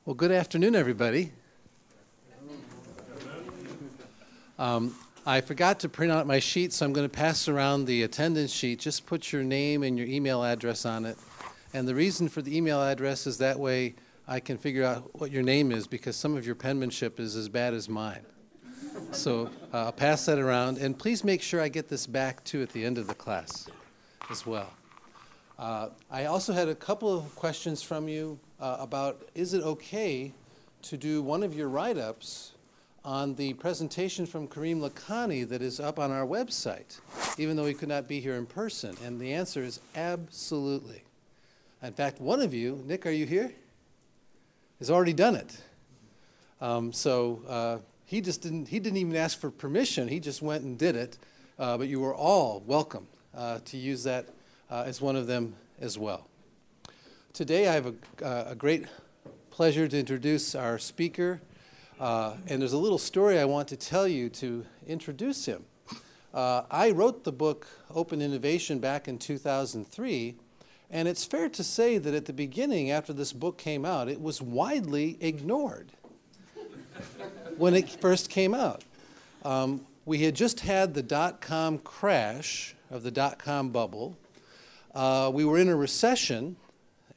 Well, good afternoon, everybody. I forgot to print out my sheet, so I'm going to pass around the attendance sheet. Just put your name and your email address on it. And the reason for the email address is that way I can figure out what your name is, because some of your penmanship is as bad as mine. So I'll pass that around. And please make sure I get this back, too, at the end of the class as well. I also had a couple of questions from you about, is it okay to do one of your write-ups on the presentation from Kareem Lakhani that is up on our website, even though he could not be here in person? And the answer is absolutely. In fact, one of you, Nick, are you here? Has already done it. He didn't even ask for permission. He just went and did it. But you were all welcome to use that as one of them as well. Today I have a great pleasure to introduce our speaker. And there's a little story I want to tell you to introduce him. I wrote the book Open Innovation back in 2003, and it's fair to say that at the beginning, after this book came out, it was widely ignored when it first came out. We had just had the dot-com crash of the dot-com bubble. We were in a recession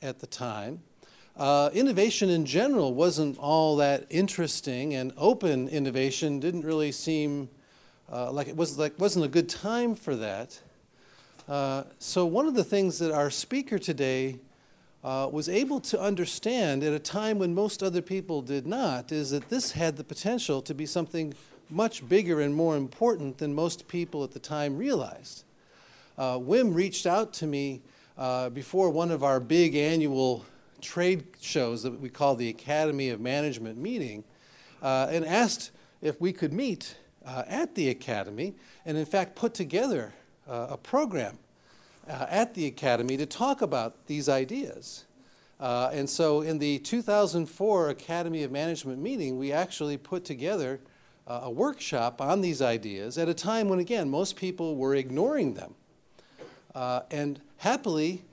at the time. Innovation in general wasn't all that interesting, and open innovation didn't really seem like it wasn't a good time for that. So one of the things that our speaker today was able to understand at a time when most other people did not is that this had the potential to be something much bigger and more important than most people at the time realized. Wim reached out to me before one of our big annual trade shows that we call the Academy of Management meeting, and asked if we could meet at the Academy and in fact put together a program at the Academy to talk about these ideas. And so in the 2004 Academy of Management meeting, we actually put together a workshop on these ideas at a time when, again, most people were ignoring them. And happily,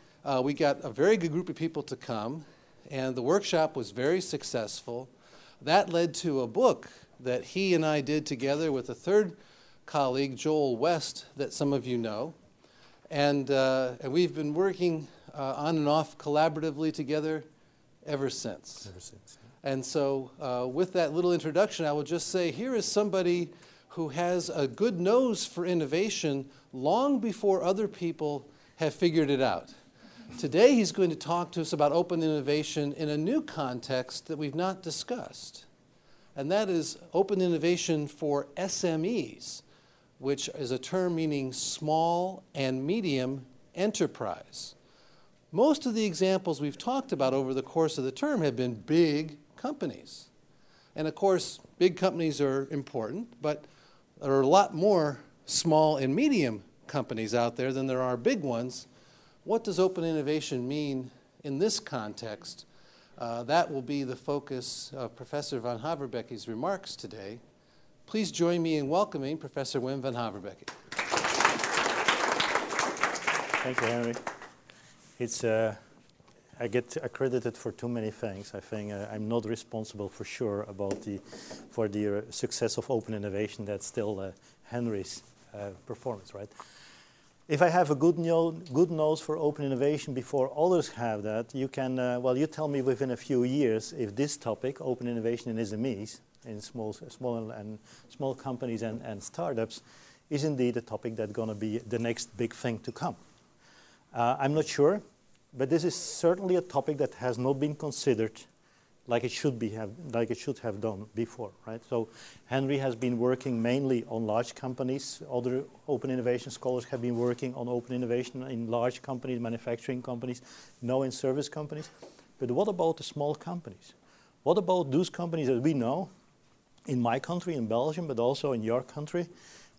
we got a very good group of people to come, and the workshop was very successful. That led to a book that he and I did together with a third colleague, Joel West, that some of you know. And we've been working on and off collaboratively together ever since. And so with that little introduction, I will just say, here is somebody who has a good nose for innovation long before other people have figured it out. Today he's going to talk to us about open innovation in a new context that we've not discussed. And that is open innovation for SMEs, which is a term meaning small and medium enterprise. Most of the examples we've talked about over the course of the term have been big companies. And of course, big companies are important, but there are a lot more small and medium companies out there than there are big ones. What does open innovation mean in this context? That will be the focus of Professor Vanhaverbeke's remarks today. Please join me in welcoming Professor Wim Vanhaverbeke. Thank you, Henry. I get accredited for too many things. I think I'm not responsible for sure for the success of open innovation. That's still Henry's performance, right? If I have a good nose for open innovation before others have that, you can, you tell me within a few years if this topic, open innovation in SMEs, in small companies and startups, is indeed a topic that's going to be the next big thing to come. I'm not sure, but this is certainly a topic that has not been considered like it should have done before, right? So Henry has been working mainly on large companies. Other open innovation scholars have been working on open innovation in large companies, manufacturing companies, now in service companies. But what about the small companies? What about those companies that we know in my country, in Belgium, but also in your country?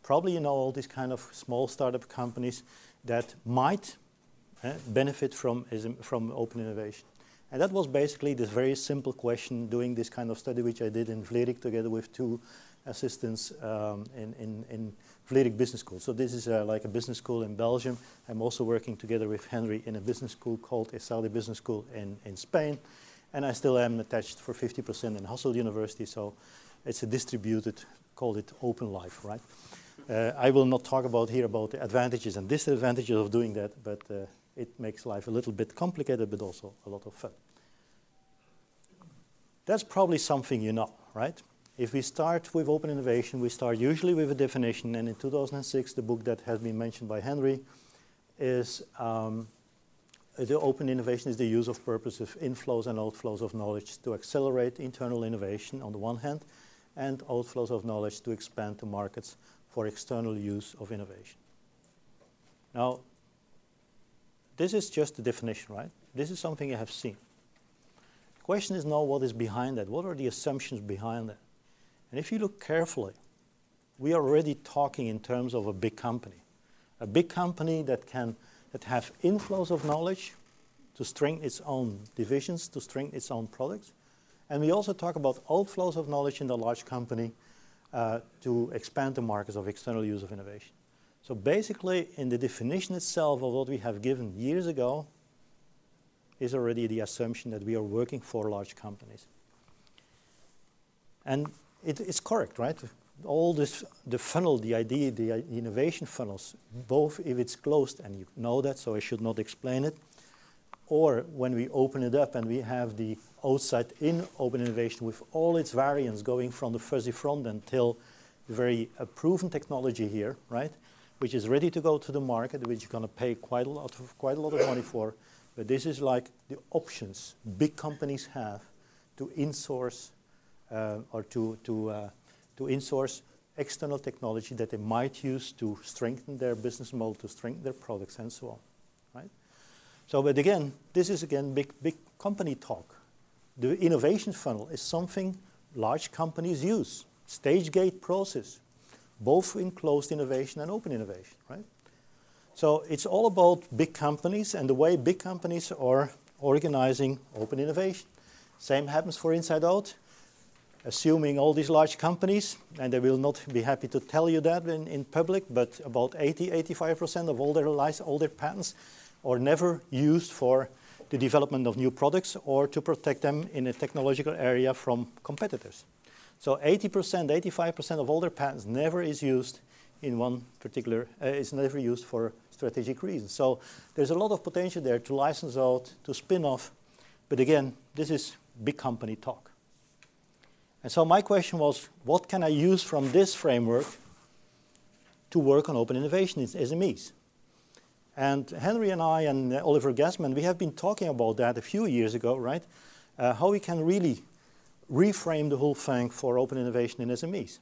Probably you know all these kind of small startup companies that might benefit from open innovation. And that was basically this very simple question doing this kind of study, which I did in Vlerik together with two assistants in Vlerik Business School. So this is like a business school in Belgium. I'm also working together with Henry in a business school called ESADE Business School in Spain. and I still am attached for 50% in Hasselt University, so it's a distributed, call it open life, right? I will not talk about here about the advantages and disadvantages of doing that, but it makes life a little bit complicated, but also a lot of fun. That's probably something you know, right? If we start with open innovation, we start usually with a definition, and in 2006, the book that has been mentioned by Henry is the open innovation is the use of purposive inflows and outflows of knowledge to accelerate internal innovation on the one hand, and outflows of knowledge to expand the markets for external use of innovation. Now, this is just the definition, right? This is something you have seen. The question is now what is behind that? What are the assumptions behind that? And if you look carefully, we are already talking in terms of a big company. A big company that have inflows of knowledge to strengthen its own divisions, to strengthen its own products. And we also talk about outflows of knowledge in the large company to expand the markets of external use of innovation. So basically, in the definition itself of what we have given years ago is already the assumption that we are working for large companies. And it's correct, right? All this, the funnel, the idea, the innovation funnels, both if it's closed, and you know that, so I should not explain it, or when we open it up and we have the outside-in open innovation with all its variants going from the fuzzy front end till the very proven technology here, right, which is ready to go to the market, which you're going to pay quite a lot of money for. But this is like the options big companies have to insource or to insource external technology that they might use to strengthen their business model, to strengthen their products, and so on, right? So, but again, this is again big company talk. The innovation funnel is something large companies use. Stage gate process, both in closed innovation and open innovation, right? So it's all about big companies and the way big companies are organizing open innovation. Same happens for inside out. Assuming all these large companies, and they will not be happy to tell you that in public, but about 85% of all their patents are never used for the development of new products or to protect them in a technological area from competitors. So 80%, 85% of all their patents never is used in one particular, is never used for strategic reasons. So there's a lot of potential there to license out, to spin off, but again, this is big company talk. And so my question was, what can I use from this framework to work on open innovation in SMEs? And Henry and I and Oliver Gassman, we have been talking about that a few years ago, right? How we can really reframe the whole thing for open innovation in SMEs.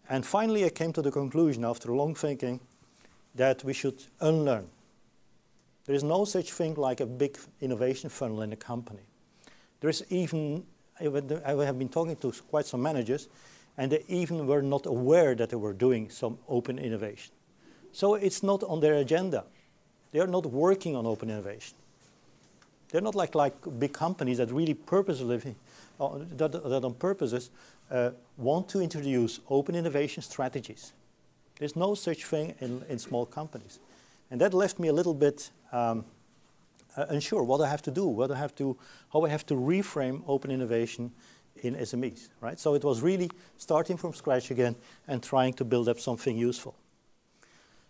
And finally, I came to the conclusion after long thinking that we should unlearn. There is no such thing like a big innovation funnel in a company. There is even, I have been talking to quite some managers, and they even were not aware that they were doing some open innovation. So it's not on their agenda. They are not working on open innovation. They're not like big companies that really purposely, that on purposes want to introduce open innovation strategies. There's no such thing in small companies. And that left me a little bit unsure what I have to do, how I have to reframe open innovation in SMEs, right? So it was really starting from scratch again and trying to build up something useful.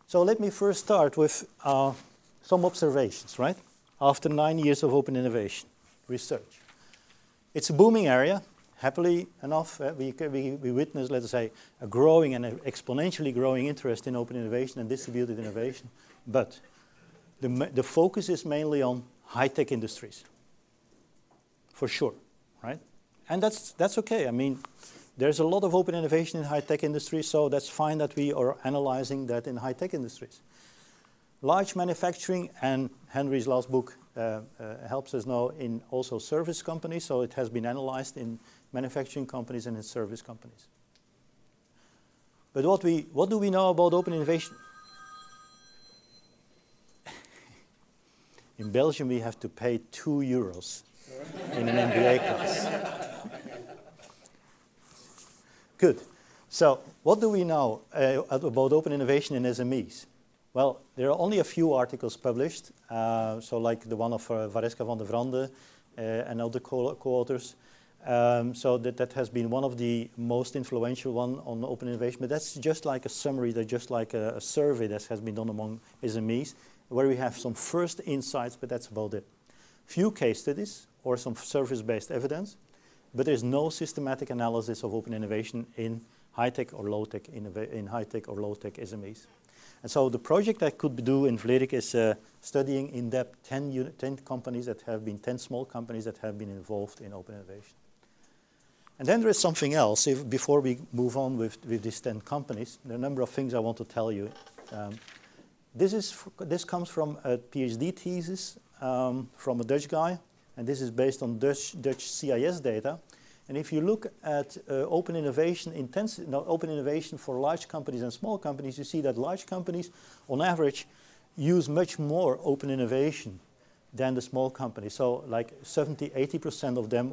So let me first start with some observations, right? After 9 years of open innovation research. It's a booming area. Happily enough, we witness, let's say, a growing and exponentially growing interest in open innovation and distributed innovation. But the focus is mainly on high-tech industries, for sure, right? And that's okay. I mean, there's a lot of open innovation in high-tech industries, so that's fine that we are analyzing that in high-tech industries. Large manufacturing, and Henry's last book helps us know in also service companies, so it has been analyzed in manufacturing companies and in service companies. But what do we know about open innovation? In Belgium, we have to pay €2 in an MBA class. Good. So what do we know about open innovation in SMEs? Well, there are only a few articles published, so like the one of Vareska van der Vrande and other co-authors. So that has been one of the most influential one on open innovation, but that's just like a summary, that's just like a survey that has been done among SMEs, where we have some first insights, but that's about it. Few case studies or some service-based evidence, but there's no systematic analysis of open innovation in high-tech or low-tech SMEs. And so the project I could do in Vlerik is studying in depth 10 companies that have been, 10 small companies that have been involved in open innovation. And then there is something else, before we move on with these 10 companies, there are a number of things I want to tell you. This comes from a PhD thesis from a Dutch guy, and this is based on Dutch CIS data. And if you look at open innovation for large companies and small companies, you see that large companies, on average, use much more open innovation than the small companies. So like 70–80% of them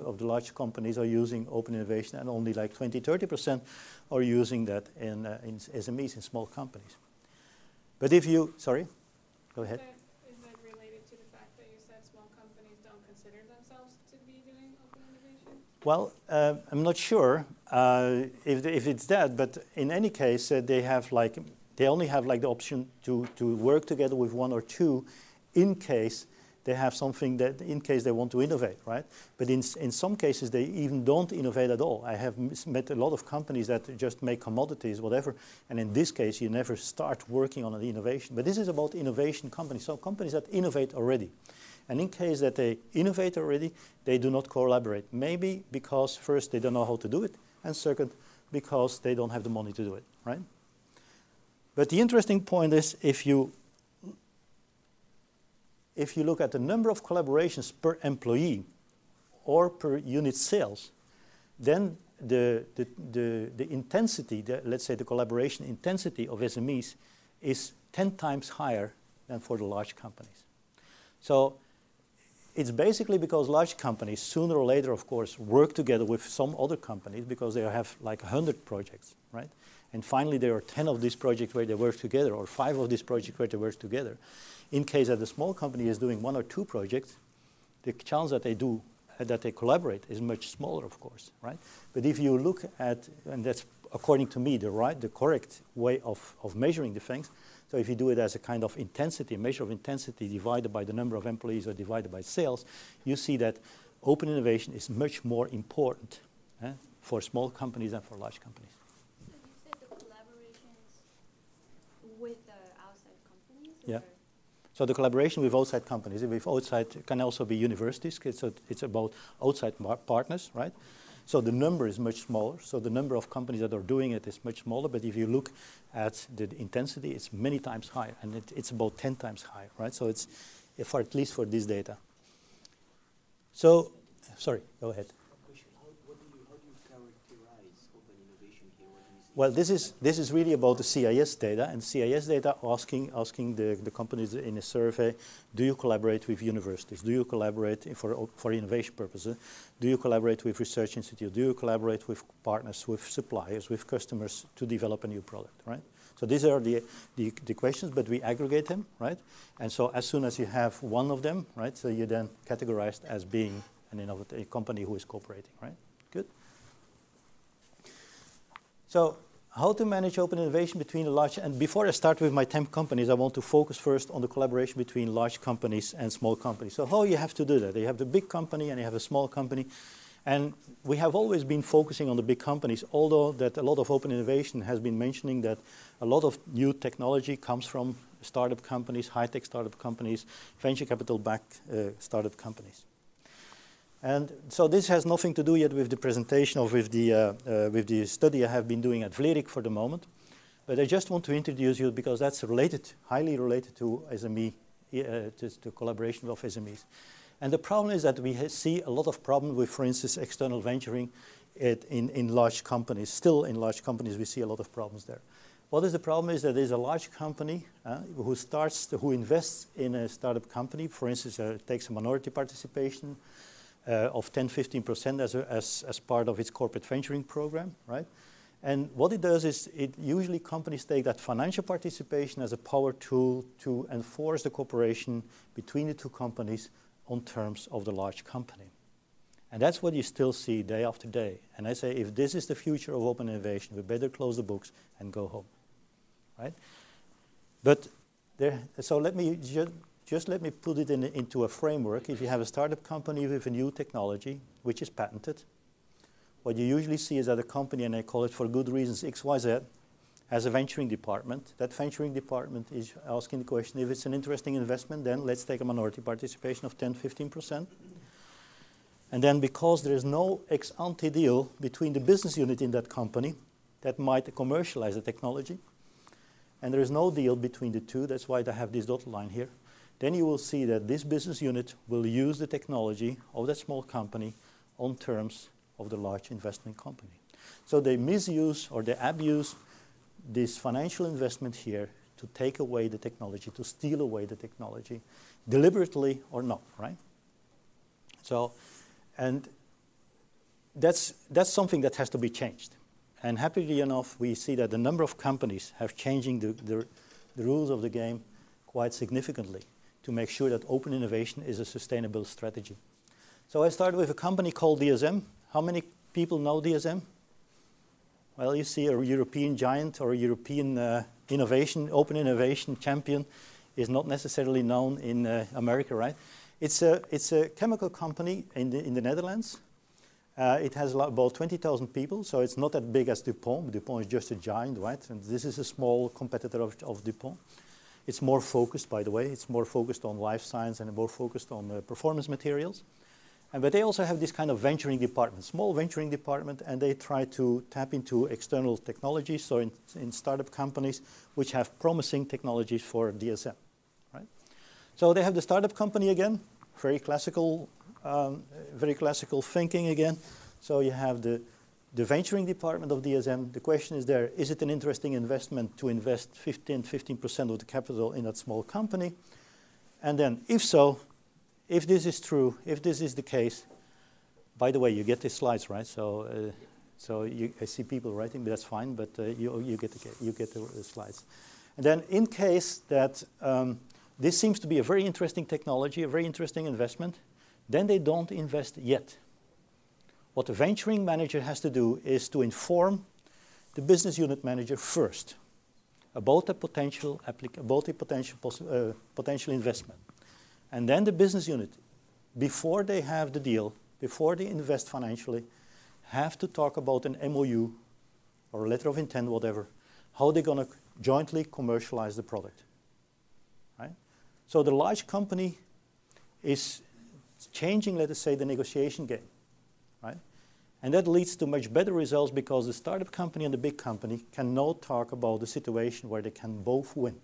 of the large companies are using open innovation, and only like 20–30% are using that in SMEs, in small companies. But if you, sorry, go ahead. Is that related to the fact that you said small companies don't consider themselves to be doing open innovation? Well, I'm not sure if it's that, but in any case, they only have like the option to work together with one or two in case they have something that, in case they want to innovate, right? But in some cases, they even don't innovate at all. I have met a lot of companies that just make commodities, whatever, and in this case, you never start working on an innovation. But this is about innovation companies, so companies that innovate already. And in case that they innovate already, they do not collaborate. Maybe because first, they don't know how to do it, and second, because they don't have the money to do it, right? But the interesting point is, if you look at the number of collaborations per employee or per unit sales, then the intensity, let's say the collaboration intensity of SMEs is 10 times higher than for the large companies. So it's basically because large companies, sooner or later, of course, work together with some other companies because they have like 100 projects, right? And finally, there are 10 of these projects where they work together, or 5 of these projects where they work together. In case that the small company is doing 1 or 2 projects, the chance that they collaborate is much smaller, of course, right? But if you look at, and that's according to me the correct way of measuring the things. So if you do it as a kind of intensity, measure of intensity divided by the number of employees or divided by sales, you see that open innovation is much more important for small companies than for large companies. So you said the collaborations with the outside companies? Yeah. So the collaboration with outside companies, can also be universities. It's about outside partners, right? So the number is much smaller. So the number of companies that are doing it is much smaller. But if you look at the intensity, it's many times higher, and it's about 10 times higher, right? So it's at least for this data. So, sorry, go ahead. Well, this is really about the CIS data, and CIS data asking the companies in a survey, do you collaborate with universities? Do you collaborate for innovation purposes? Do you collaborate with research institutes? Do you collaborate with partners, with suppliers, with customers to develop a new product, right? So these are the questions, but we aggregate them, right? And so as soon as you have one of them, right, so you're then categorized as being a company who is cooperating, right? Good. So how to manage open innovation between the large, and before I start with my 10 companies, I want to focus first on the collaboration between large companies and small companies. So how you have to do that? You have the big company and you have a small company. And we have always been focusing on the big companies, although that a lot of open innovation has been mentioning that a lot of new technology comes from startup companies, high-tech startup companies, venture capital-backed startup companies. And so this has nothing to do yet with the presentation or with the study I have been doing at Vlerik for the moment. But I just want to introduce you because that's highly related to SME, to collaboration of SMEs. And the problem is that we see a lot of problems with, for instance, external venturing in large companies. Still in large companies, we see a lot of problems there. What is the problem is that there's a large company who invests in a startup company. For instance, takes a minority participation of 10–15% as part of its corporate venturing program, right? And what it does is usually companies take that financial participation as a power tool to enforce the cooperation between the two companies on terms of the large company. And that's what you still see day after day. And I say, if this is the future of open innovation, we better close the books and go home, right? But so let me just let me put it into a framework. If you have a startup company with a new technology, which is patented, what you usually see is that a company, and I call it for good reasons, XYZ, has a venturing department. That venturing department is asking the question, if it's an interesting investment, then let's take a minority participation of 10, 15%. And then because there is no ex-ante deal between the business unit in that company that might commercialize the technology, and there is no deal between the two, that's why I have this dotted line here, then you will see that this business unit will use the technology of that small company on terms of the large investment company. So they misuse or they abuse this financial investment here to take away the technology, to steal away the technology, deliberately or not, right? So, and that's something that has to be changed. And happily enough, we see that the number of companies have changing the rules of the game quite significantly to make sure that open innovation is a sustainable strategy. So I started with a company called DSM. How many people know DSM? Well, you see a European giant or a European open innovation champion is not necessarily known in America, right? It's a chemical company in the Netherlands. It has about 20,000 people, so it's not as big as DuPont. DuPont is just a giant, right? And this is a small competitor of DuPont. It's more focused, by the way. It's more focused on life science and more focused on performance materials. But they also have this kind of venturing department, small venturing department, and they try to tap into external technologies, so in startup companies which have promising technologies for DSM, right? So they have the startup company again, very classical thinking again. So you have the venturing department of DSM. The question is there, is it an interesting investment to invest 15% of the capital in that small company? And then if so, if this is true, if this is the case, by the way, you get the slides, right? So I see people writing, but that's fine, but you get the slides. And then in case that this seems to be a very interesting technology, a very interesting investment, then they don't invest yet. What the venturing manager has to do is to inform the business unit manager first about the potential investment. And then the business unit, before they have the deal, before they invest financially, have to talk about an MOU or a letter of intent, whatever, how they're going to jointly commercialize the product, right? So the large company is changing, let us say, the negotiation game, right? And that leads to much better results because the startup company and the big company can now talk about the situation where they can both win.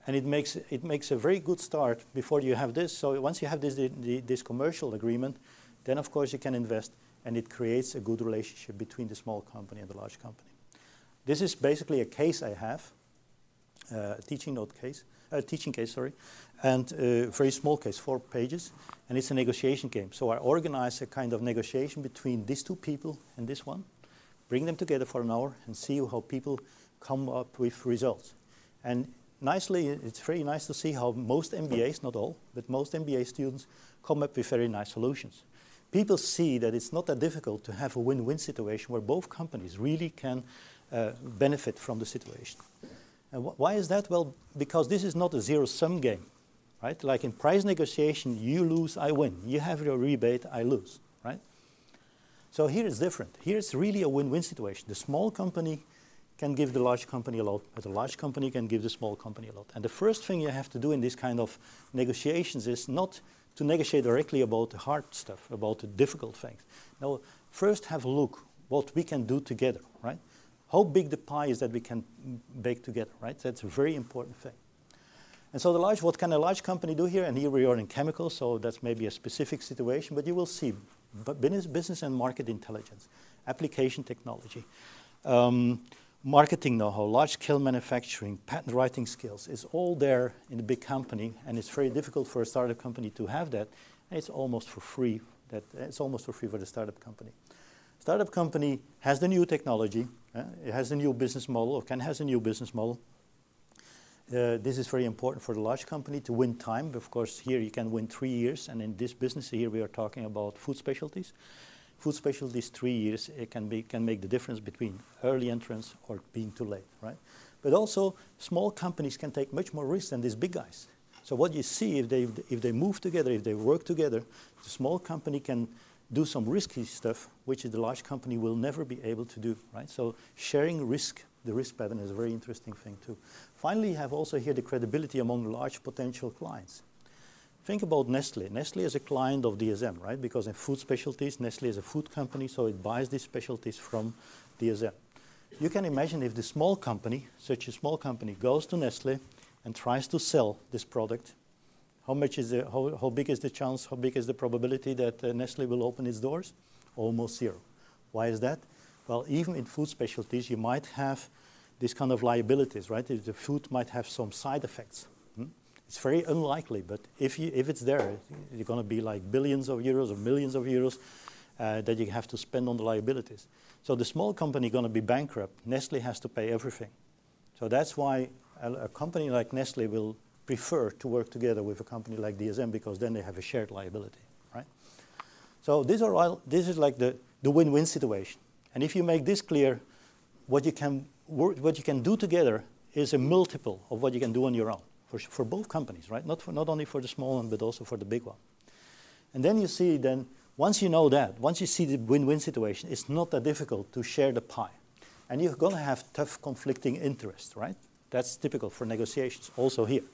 And it makes a very good start before you have this. So once you have this commercial agreement, then of course you can invest, and it creates a good relationship between the small company and the large company. This is basically a case I have, a teaching case, and a very small case, 4 pages, and it's a negotiation game. So I organize a kind of negotiation between these two people and this one, bring them together for an hour, and see how people come up with results. And nicely, it's very nice to see how most MBAs, not all, but most MBA students come up with very nice solutions. People see that it's not that difficult to have a win-win situation where both companies really can benefit from the situation. And why is that? Well, because this is not a zero-sum game, right? Like in price negotiation, you lose, I win. You have your rebate, I lose, right? So here it's different. Here it's really a win-win situation. The small company can give the large company a lot, but the large company can give the small company a lot. And the first thing you have to do in this kind of negotiations is not to negotiate directly about the hard stuff, about the difficult things. No, first have a look what we can do together, right? How big the pie is that we can bake together, right? That's a very important thing. And so what can a large company do here? And here we are in chemicals, so that's maybe a specific situation, but you will see business and market intelligence, application technology, marketing know-how, large-scale manufacturing, patent writing skills is all there in the big company, and it's very difficult for a startup company to have that, and it's almost for free. It's almost for free for the startup company. Startup company has the new technology, it has a new business model, or has a new business model. This is very important for the large company to win time. Of course, here you can win 3 years, and in this business here we are talking about food specialties. Food specialties, 3 years, it can make the difference between early entrance or being too late, right? But also, small companies can take much more risk than these big guys. So what you see, if they move together, if they work together, the small company can do some risky stuff, which the large company will never be able to do, right? So sharing risk, the risk pattern is a very interesting thing too. Finally, you have also here the credibility among large potential clients. Think about Nestle. Nestle is a client of DSM, right? Because in food specialties, Nestle is a food company, so it buys these specialties from DSM. You can imagine if the small company, such a small company, goes to Nestle and tries to sell this product, how big is the chance, how big is the probability that Nestle will open its doors? Almost zero. Why is that? Well, even in food specialties, you might have this kind of liabilities, right? If the food might have some side effects. It's very unlikely, but if it's there, you're going to be like billions of euros or millions of euros that you have to spend on the liabilities. So the small company going to be bankrupt. Nestle has to pay everything. So that's why a company like Nestle will prefer to work together with a company like DSM, because then they have a shared liability, right? So this is like the win-win situation. And if you make this clear, what you can do together is a multiple of what you can do on your own. For both companies, right? Not only for the small one, but also for the big one. And then you see, once you know that, once you see the win-win situation, it's not that difficult to share the pie. And you're going to have tough conflicting interests, right? That's typical for negotiations, also here.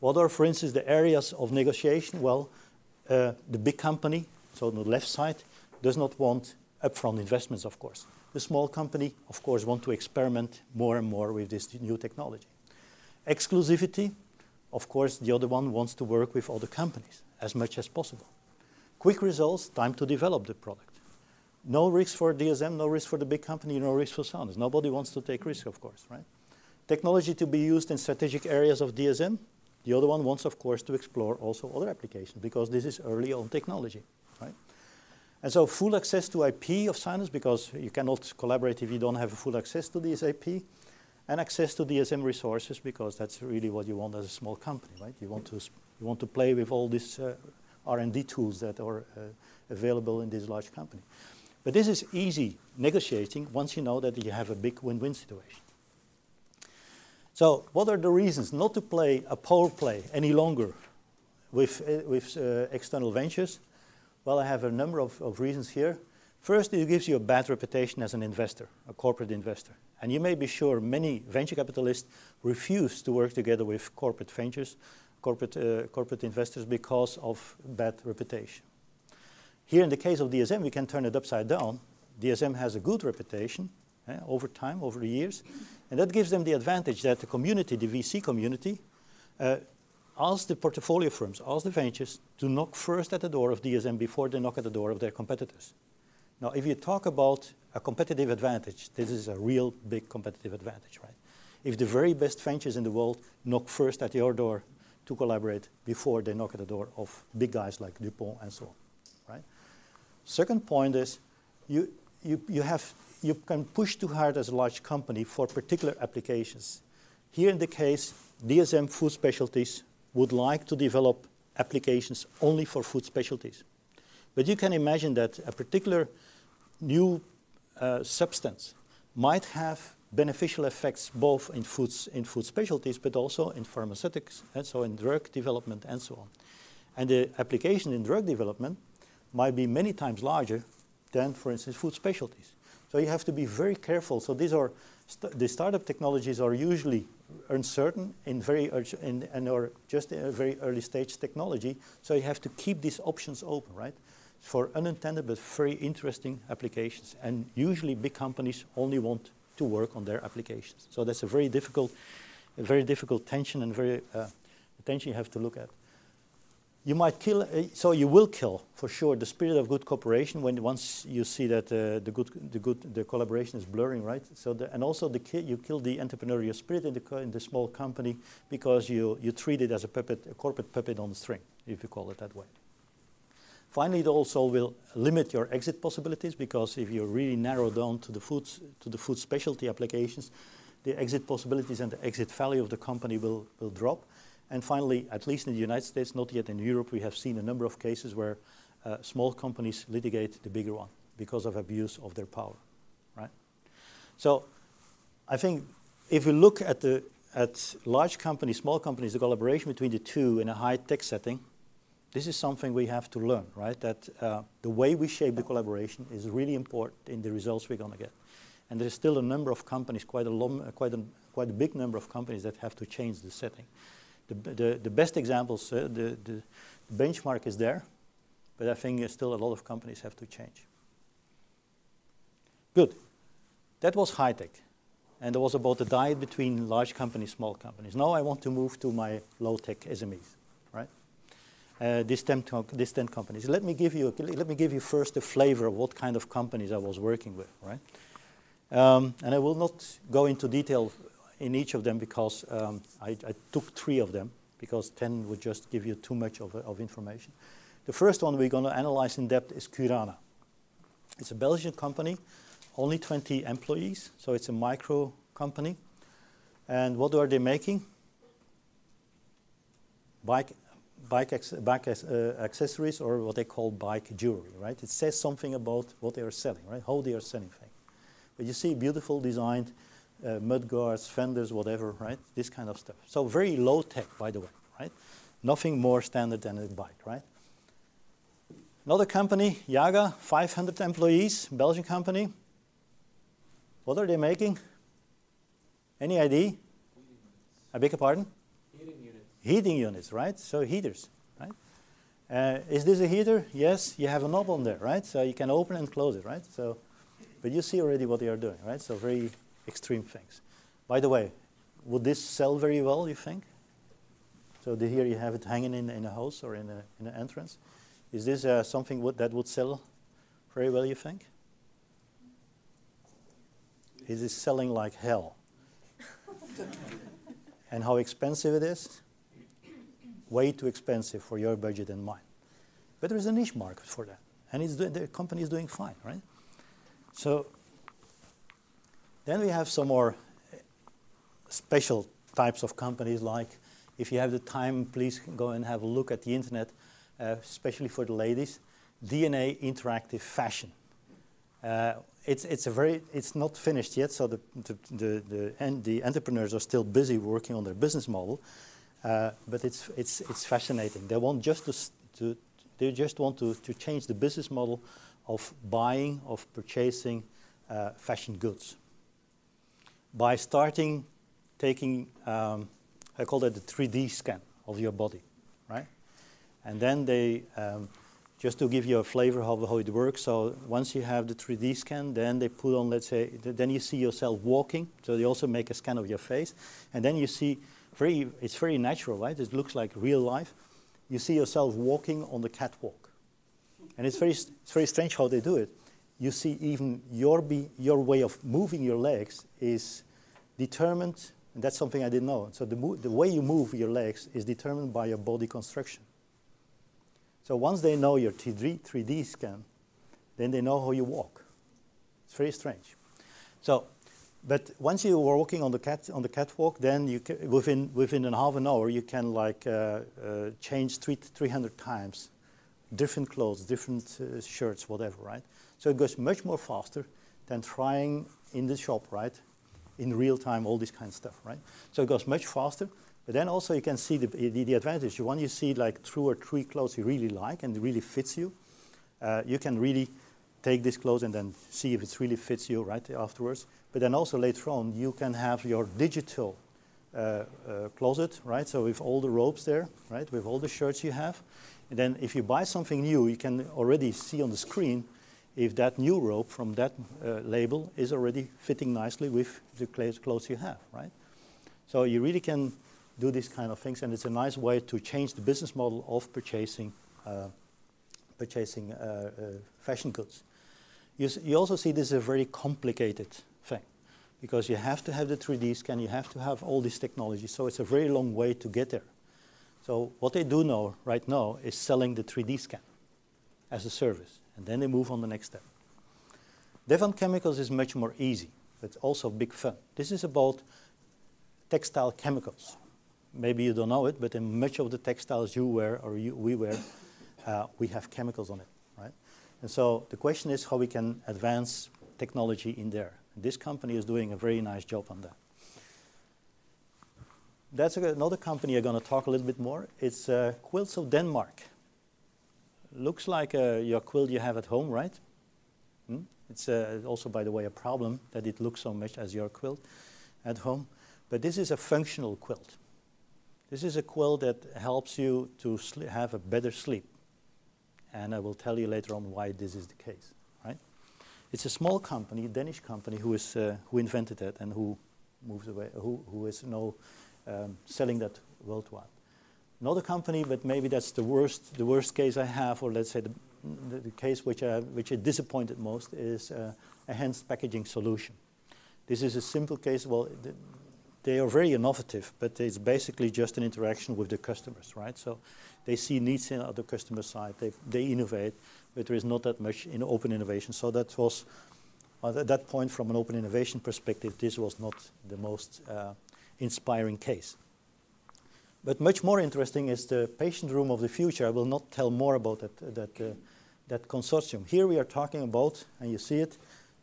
What are, for instance, the areas of negotiation? Well, the big company, so on the left side, does not want upfront investments, of course. The small company, of course, want to experiment more and more with this new technology. Exclusivity, of course, the other one wants to work with other companies as much as possible. Quick results, time to develop the product. No risk for DSM, no risk for the big company, no risk for Sanus. Nobody wants to take risk, of course, right? Technology to be used in strategic areas of DSM. The other one wants, of course, to explore also other applications, because this is early on technology, right? And so full access to IP of Sanus, because you cannot collaborate if you don't have full access to this IP. And access to DSM resources, because that's really what you want as a small company, right? You want to play with all these R&D tools that are available in this large company. But this is easy negotiating once you know that you have a big win-win situation. So what are the reasons not to play a power play any longer with external ventures? Well, I have a number of reasons here. First, it gives you a bad reputation as an investor, a corporate investor. And you may be sure many venture capitalists refuse to work together with corporate ventures, corporate investors, because of bad reputation. Here in the case of DSM, we can turn it upside down. DSM has a good reputation over time, over the years. And that gives them the advantage that the community, the VC community, asks the portfolio firms, asks the ventures to knock first at the door of DSM before they knock at the door of their competitors. Now, if you talk about a competitive advantage, this is a real big competitive advantage, right? If the very best ventures in the world knock first at your door to collaborate before they knock at the door of big guys like DuPont and so on, right? Second point is you can push too hard as a large company for particular applications. Here in the case, DSM Food Specialties would like to develop applications only for food specialties. But you can imagine that a particular new substance might have beneficial effects both in food specialties, but also in pharmaceutics, and so in drug development and so on. And the application in drug development might be many times larger than, for instance, food specialties. So you have to be very careful. So these are the startup technologies are usually uncertain and are just a very early stage technology. So you have to keep these options open, right? For unintended but very interesting applications. And usually big companies only want to work on their applications. So that's a very difficult tension and tension you have to look at. You might kill, so you will kill for sure the spirit of good cooperation once you see that the collaboration is blurring, right? So and also you kill the entrepreneurial spirit in the small company because you treat it as a corporate puppet on the string, if you call it that way. Finally, it also will limit your exit possibilities, because if you really narrow down to the food specialty applications, the exit possibilities and the exit value of the company will drop. And finally, at least in the United States, not yet in Europe, we have seen a number of cases where small companies litigate the bigger one because of abuse of their power, right? So I think if we look at large companies, small companies, the collaboration between the two in a high-tech setting, this is something we have to learn, right? That the way we shape the collaboration is really important in the results we're going to get. And there's still a number of companies, quite a big number of companies that have to change the setting. The best examples, the benchmark is there, but I think still a lot of companies have to change. Good. That was high-tech. And that was about the diet between large companies, small companies. Now I want to move to my low-tech SMEs, right? These 10 companies. Let me give you first a flavor of what kind of companies I was working with, right? And I will not go into detail in each of them, because I took 3 of them, because 10 would just give you too much of information. The first one we're going to analyze in depth is Kirana. It's a Belgian company, only 20 employees, so it's a micro company. And what are they making? Bike accessories, or what they call bike jewelry, right? It says something about what they are selling, right? How they are selling things. But you see beautiful designed mud guards, fenders, whatever, right? This kind of stuff. So very low tech, by the way, right? Nothing more standard than a bike, right? Another company, Yaga, 500 employees, Belgian company. What are they making? Any idea? I beg your pardon? Heating units. Heating units, right? So heaters, right? Is this a heater? Yes, you have a knob on there, right? So you can open and close it, right? So, but you see already what they are doing, right? So very extreme things. By the way, would this sell very well, you think? So here you have it hanging in a house or in an entrance. Is this something that would sell very well, you think? It is selling like hell. And how expensive it is? Way too expensive for your budget and mine. But there is a niche market for that. And the company is doing fine, right? So then we have some more special types of companies, like, if you have the time, please go and have a look at the internet, especially for the ladies, DNA Interactive Fashion. It's not finished yet, so the entrepreneurs are still busy working on their business model, but it's fascinating. They just want to change the business model of buying, of purchasing fashion goods by taking, I call that the 3D scan of your body, right? And then they, just to give you a flavor of how it works, so once you have the 3D scan, then they put on, let's say, then you see yourself walking, so they also make a scan of your face, and then you see, it's very natural, right? It looks like real life. You see yourself walking on the catwalk. And it's very strange how they do it. You see even your way of moving your legs is determined, and that's something I didn't know. So the way you move your legs is determined by your body construction. So once they know your 3D scan, then they know how you walk. It's very strange. So, but once you are walking on the catwalk, then you can, within a half an hour, you can change 300 times, different clothes, different shirts, whatever, right? So it goes much more faster than trying in the shop, right? In real time, all this kind of stuff, right? So it goes much faster. But then also you can see the advantage. When you see like 2 or 3 clothes you really like and it really fits you, you can really take this clothes and then see if it really fits you right afterwards. But then also later on, you can have your digital closet, right? So with all the robes there, right? With all the shirts you have. And then if you buy something new, you can already see on the screen if that new robe from that label is already fitting nicely with the clothes you have, right? So you really can do these kind of things, and it's a nice way to change the business model of purchasing fashion goods. You also see this is a very complicated thing, because you have to have the 3D scan, you have to have all this technology, so it's a very long way to get there. So what they do now, right now, is selling the 3D scan. as a service. And then they move on the next step. Devon Chemicals is much more easy, but also big fun. This is about textile chemicals. Maybe you don't know it, but in much of the textiles you wear or we wear, we have chemicals on it, right? And so the question is how we can advance technology in there. And this company is doing a very nice job on that. That's another company I'm going to talk a little bit more. It's Quilts of Denmark. Looks like your quilt you have at home, right? It's also, by the way, a problem that it looks so much as your quilt at home. But this is a functional quilt. This is a quilt that helps you to have a better sleep. And I will tell you later on why this is the case, right? It's a small company, a Danish company, who invented it and who moves away, who is now selling that worldwide. Another company, but maybe that's the worst case I have, or let's say the case which is disappointed most, is a enhanced packaging solution. This is a simple case. Well, they are very innovative, but it's basically just an interaction with the customers, right? So they see needs on the customer side. They innovate, but there is not that much in open innovation. So that was, at that point, from an open innovation perspective, this was not the most inspiring case. But much more interesting is the patient room of the future. I will not tell more about that consortium. Here we are talking about, and you see it,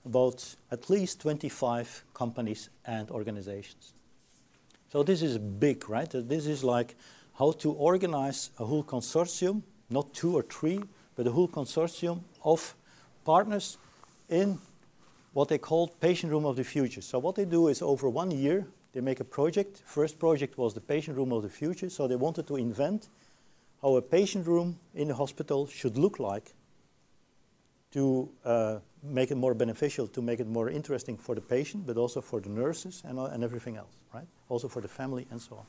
about at least 25 companies and organizations. So this is big, right? This is like how to organize a whole consortium, not 2 or 3, but a whole consortium of partners in what they call patient room of the future. So what they do is over 1 year, they make a project. First project was the patient room of the future. So they wanted to invent how a patient room in a hospital should look like to make it more beneficial, to make it more interesting for the patient, but also for the nurses and everything else, right? Also for the family and so on.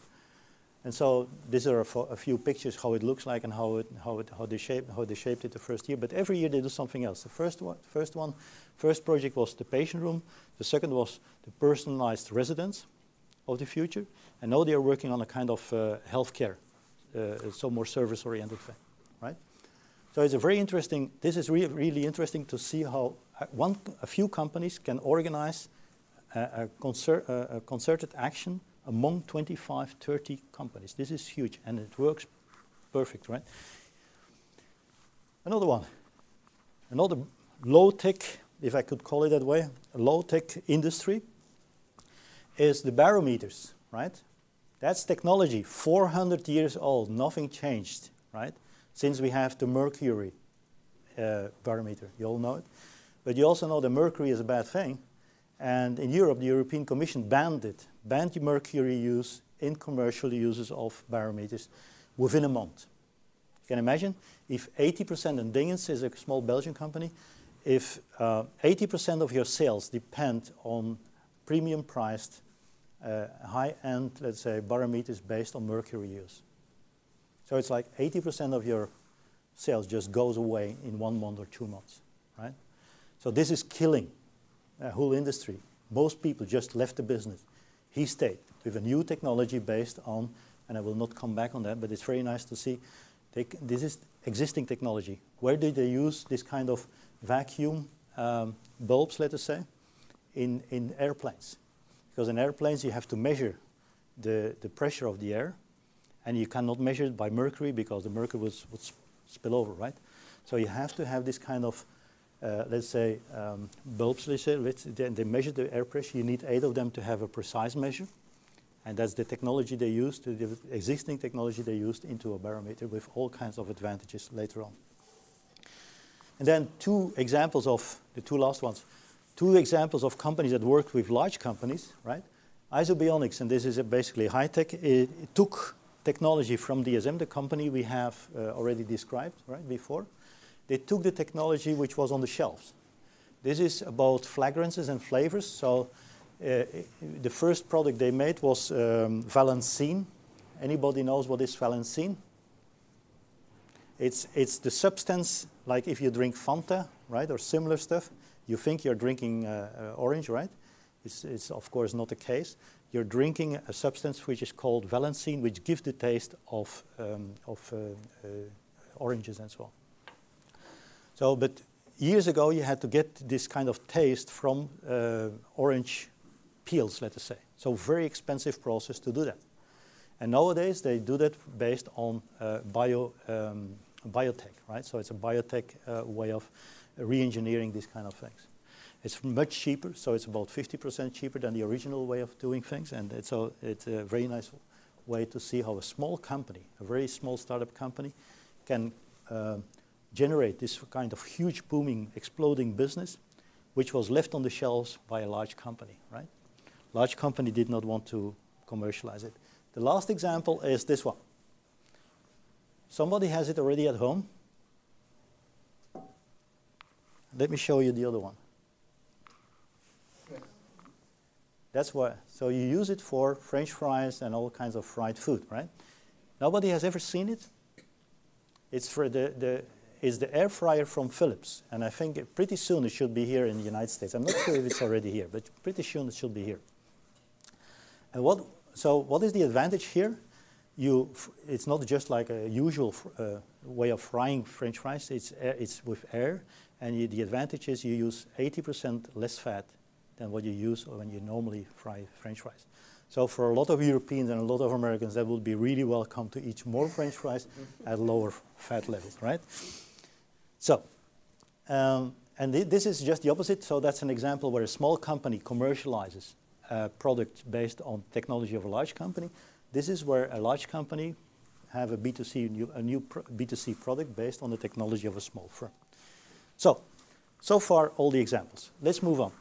And so these are a few pictures how it looks like and how they shaped it the first year. But every year they do something else. The first project was the patient room. The second was the personalized residence of the future. And now they are working on a kind of healthcare, so more service-oriented thing, right? So it's a very interesting. This is really interesting to see how a few companies can organize a concerted action among 25, 30 companies. This is huge, and it works perfect, right? Another one, another low-tech, if I could call it that way, a low-tech industry is the barometers, right? That's technology, 400 years old, nothing changed, right? Since we have the mercury barometer, you all know it. But you also know that mercury is a bad thing. And in Europe, the European Commission banned the mercury use in commercial uses of barometers within a month. You can imagine if 80%, and Dingens is a small Belgian company, if 80% of your sales depend on premium priced, high-end, let's say, barometers based on mercury use. So it's like 80% of your sales just goes away in 1 month or 2 months, right? So this is killing a whole industry. Most people just left the business. He stayed with a new technology based on, and I will not come back on that, but it's very nice to see. This is existing technology. Where did they use this kind of vacuum bulbs, let us say, in airplanes? Because in airplanes you have to measure the pressure of the air, and you cannot measure it by mercury because the mercury would spill over, right? So you have to have this kind of let's say, bulbs, they measure the air pressure. You need 8 of them to have a precise measure. And that's the technology they used, the existing technology they used into a barometer with all kinds of advantages later on. And then 2 examples of, the 2 last ones, 2 examples of companies that work with large companies, right? Isobionics, and this is basically high-tech, it took technology from DSM, the company we have already described, right, before. They took the technology which was on the shelves. This is about fragrances and flavors. So the first product they made was Valencine. Anybody knows what is Valencine? It's the substance, like if you drink Fanta, right, or similar stuff, you think you're drinking orange, right? It's of course not the case. You're drinking a substance which is called Valencine, which gives the taste of oranges and so on. So, but years ago, you had to get this kind of taste from orange peels, let us say. So very expensive process to do that. And nowadays, they do that based on biotech, right? So it's a biotech way of re-engineering these kind of things. It's much cheaper, so it's about 50% cheaper than the original way of doing things. And it's a very nice way to see how a small company, a very small startup company, can generate this kind of huge, booming, exploding business, which was left on the shelves by a large company, right? Large company did not want to commercialize it. The last example is this one. Somebody has it already at home. Let me show you the other one. That's why. So you use it for French fries and all kinds of fried food, right? Nobody has ever seen it. It's for it's the air fryer from Philips, and I think pretty soon it should be here in the United States. I'm not sure if it's already here, but pretty soon it should be here. And what is the advantage here? It's not just like a usual way of frying French fries. It's with air, and the advantage is you use 80% less fat than what you use when you normally fry French fries. So for a lot of Europeans and a lot of Americans, that would be really welcome to eat more French fries at lower fat levels, right? So, this is just the opposite. So that's an example where a small company commercializes a product based on technology of a large company. This is where a large company have a new B2C product based on the technology of a small firm. So far, all the examples. Let's move on.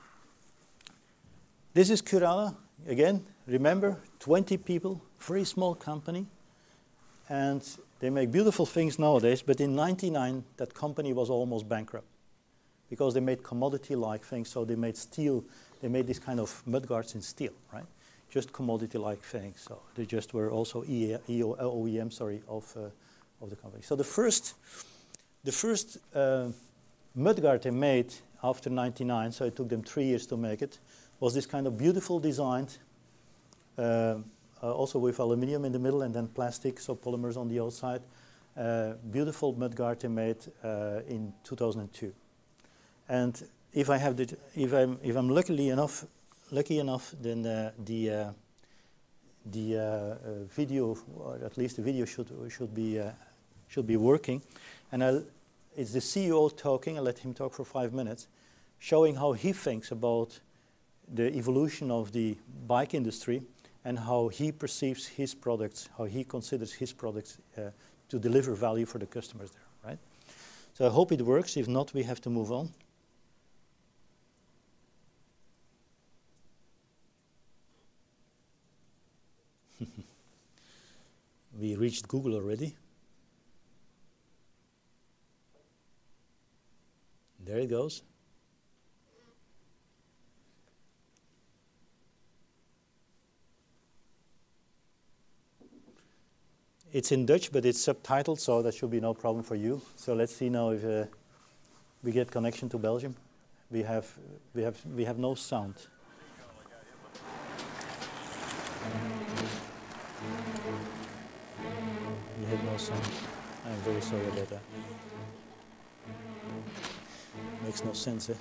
This is Kirana. Again, remember, 20 people, very small company. And they make beautiful things nowadays, but in '99, that company was almost bankrupt because they made commodity-like things. So they made steel. They made this kind of mudguards in steel, right? Just commodity-like things. So they just were also OEM, sorry, of the company. So the first mudguard they made after '99, so it took them 3 years to make it, was this kind of beautiful designed, also with aluminium in the middle and then plastic, so polymers on the outside. Beautiful mudguard they made in 2002. And if I'm lucky enough, then the video, or at least the video should be working. And it's the CEO talking. I'll let him talk for 5 minutes, showing how he thinks about the evolution of the bike industry and how he perceives his products, how he considers his products to deliver value for the customers there, right? So I hope it works. If not, we have to move on. We reached Google already. There it goes. It's in Dutch, but it's subtitled, so that should be no problem for you. So let's see now if we get connection to Belgium. We have no sound. We have no sound. I'm very sorry about that. Makes no sense, eh?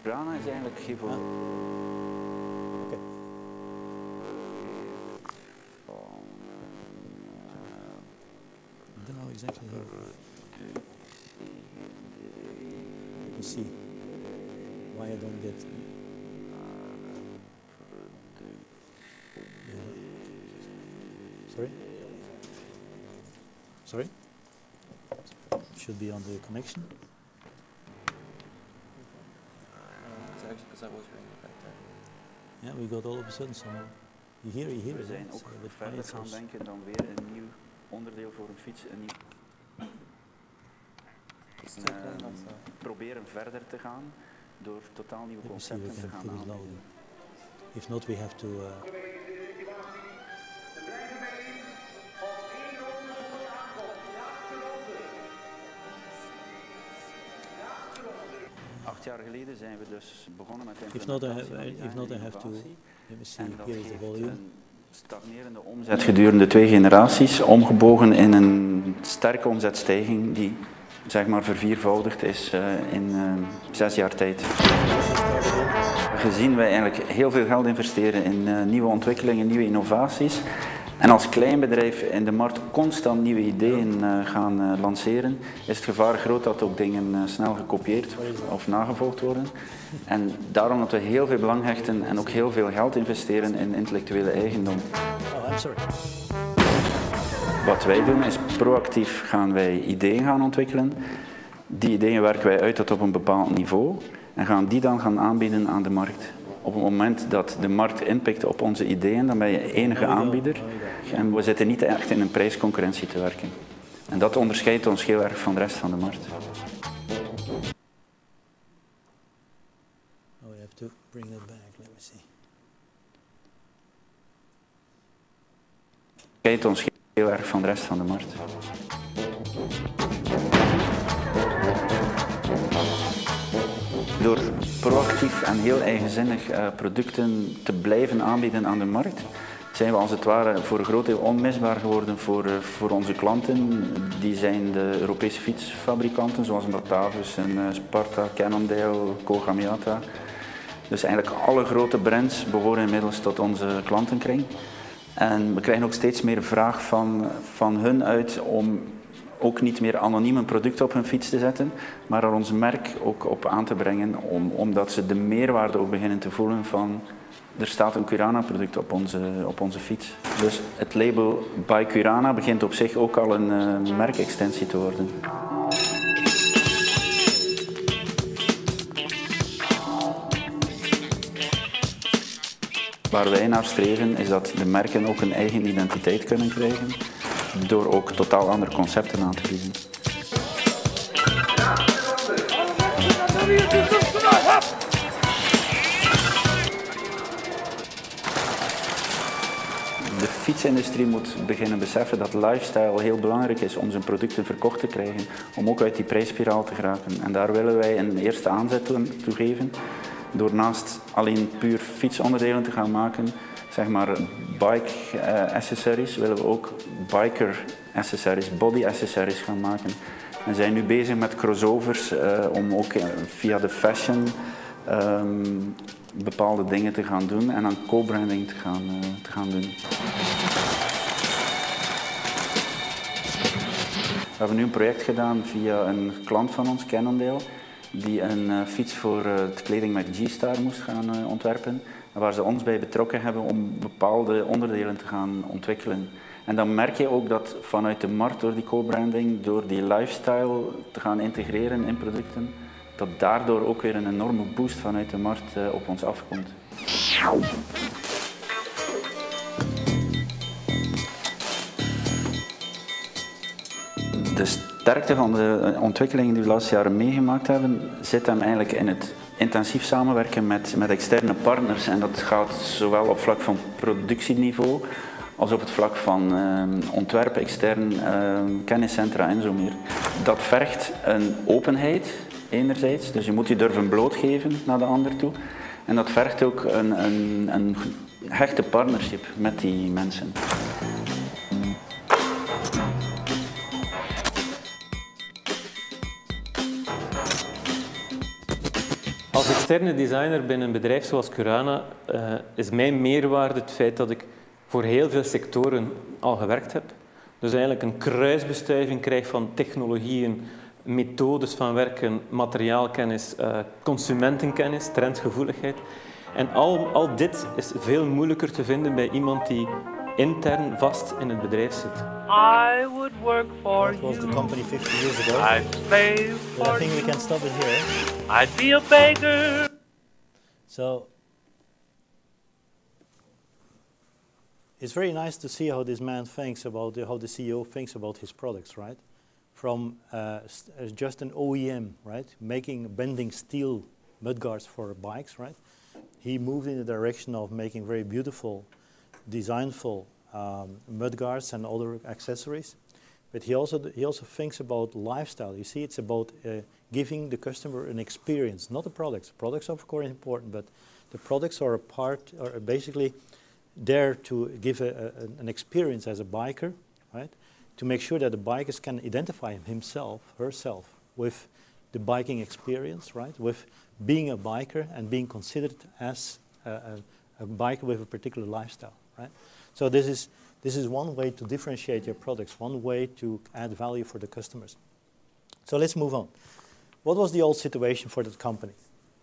Kirana is eigenlijk geen voor. Okay. I don't know exactly how. Let me see why I don't get. Sorry? Sorry? Should be on the connection. Yeah, we got all of a sudden some. You hear We it. zijn ook verder gaan denken dan weer een nieuw onderdeel voor een fiets. Proberen verder te gaan door totaal nieuwe concepten te gaan aanbieden. If not, we have to. 8 jaar geleden zijn we dus begonnen met de If not, I implementatie have to. Let me see. en dat Here is the heeft volume. een stagnerende omzet gedurende 2 generaties omgebogen in een sterke omzetstijging die zeg maar verviervoudigd is in 6 jaar tijd. Gezien wij eigenlijk heel veel geld investeren in nieuwe ontwikkelingen, nieuwe innovaties, en als klein bedrijf in de markt constant nieuwe ideeën gaan lanceren, is het gevaar groot dat ook dingen snel gekopieerd of nagevolgd worden. En daarom dat we heel veel belang hechten en ook heel veel geld investeren in intellectuele eigendom. Oh, I'm sorry. Wat wij doen is proactief gaan wij ideeën gaan ontwikkelen. Die ideeën werken wij uit tot op een bepaald niveau en gaan die dan gaan aanbieden aan de markt. Op het moment dat de markt inpikt op onze ideeën, dan ben je enige aanbieder. En we zitten niet echt in een prijsconcurrentie te werken. En dat onderscheidt ons heel erg van de rest van de markt. Oh, you have to bring that back. Let me see. Onderscheidt ons heel erg van de rest van de markt. Door proactief en heel eigenzinnig producten te blijven aanbieden aan de markt, zijn we als het ware voor een groot deel onmisbaar geworden voor onze klanten. Die zijn de Europese fietsfabrikanten zoals Batavus en Sparta, Cannondale, Kogamiata. Dus eigenlijk alle grote brands behoren inmiddels tot onze klantenkring. En we krijgen ook steeds meer vraag van hun uit om ook niet meer anoniem een product op hun fiets te zetten, maar er ons merk ook op aan te brengen, omdat ze de meerwaarde ook beginnen te voelen van er staat een Kirana product op onze fiets. Dus het label by Kirana begint op zich ook al een merkextensie te worden. Waar wij naar streven is dat de merken ook een eigen identiteit kunnen krijgen, door ook totaal andere concepten aan te bieden. De fietsindustrie moet beginnen beseffen dat lifestyle heel belangrijk is om zijn producten verkocht te krijgen, om ook uit die prijsspiraal te geraken. En daar willen wij een eerste aanzet toe geven, door naast alleen puur fietsonderdelen te gaan maken, zeg maar bike accessories, willen we ook biker accessories, body accessories gaan maken. We zijn nu bezig met crossovers om ook via de fashion bepaalde dingen te gaan doen en aan co-branding te gaan doen. We hebben nu een project gedaan via een klant van ons, Cannondale, die een fiets voor het kleding met G-Star moest gaan ontwerpen. En waar ze ons bij betrokken hebben om bepaalde onderdelen te gaan ontwikkelen. En dan merk je ook dat vanuit de markt, door die co-branding, door die lifestyle te gaan integreren in producten, dat daardoor ook weer een enorme boost vanuit de markt op ons afkomt. De sterkte van de ontwikkelingen die we de laatste jaren meegemaakt hebben, zit hem eigenlijk in het intensief samenwerken met externe partners. En dat gaat zowel op vlak van productieniveau als op het vlak van ontwerp, extern kenniscentra en zo meer. Dat vergt een openheid enerzijds, dus je moet je durven blootgeven naar de ander toe. En dat vergt ook een hechte partnership met die mensen. Als externe designer binnen een bedrijf zoals Kirana is mijn meerwaarde het feit dat ik voor heel veel sectoren al gewerkt heb. Dus eigenlijk een kruisbestuiving krijg van technologieën, methodes van werken, materiaalkennis, consumentenkennis, trendgevoeligheid. En al dit is veel moeilijker te vinden bij iemand die intern vast in het bedrijf zit. I would work for That was the you. company 50 years ago. I'd slave But for I think we you. can stop it here. I'd be a beggar. So it's very nice to see how this man thinks about how the CEO thinks about his products, right? From just an OEM, right, bending steel mudguards for bikes, right? He moved in the direction of making very beautiful, designful mudguards and other accessories. But he also thinks about lifestyle. You see, it's about giving the customer an experience, not the products. Products are of course important, but the products are are basically there to give an experience as a biker, right? To make sure that the bikers can identify himself, herself, with the biking experience, right? With being a biker and being considered as a biker with a particular lifestyle, right? So this is one way to differentiate your products, one way to add value for the customers. So let's move on. What was the old situation for that company?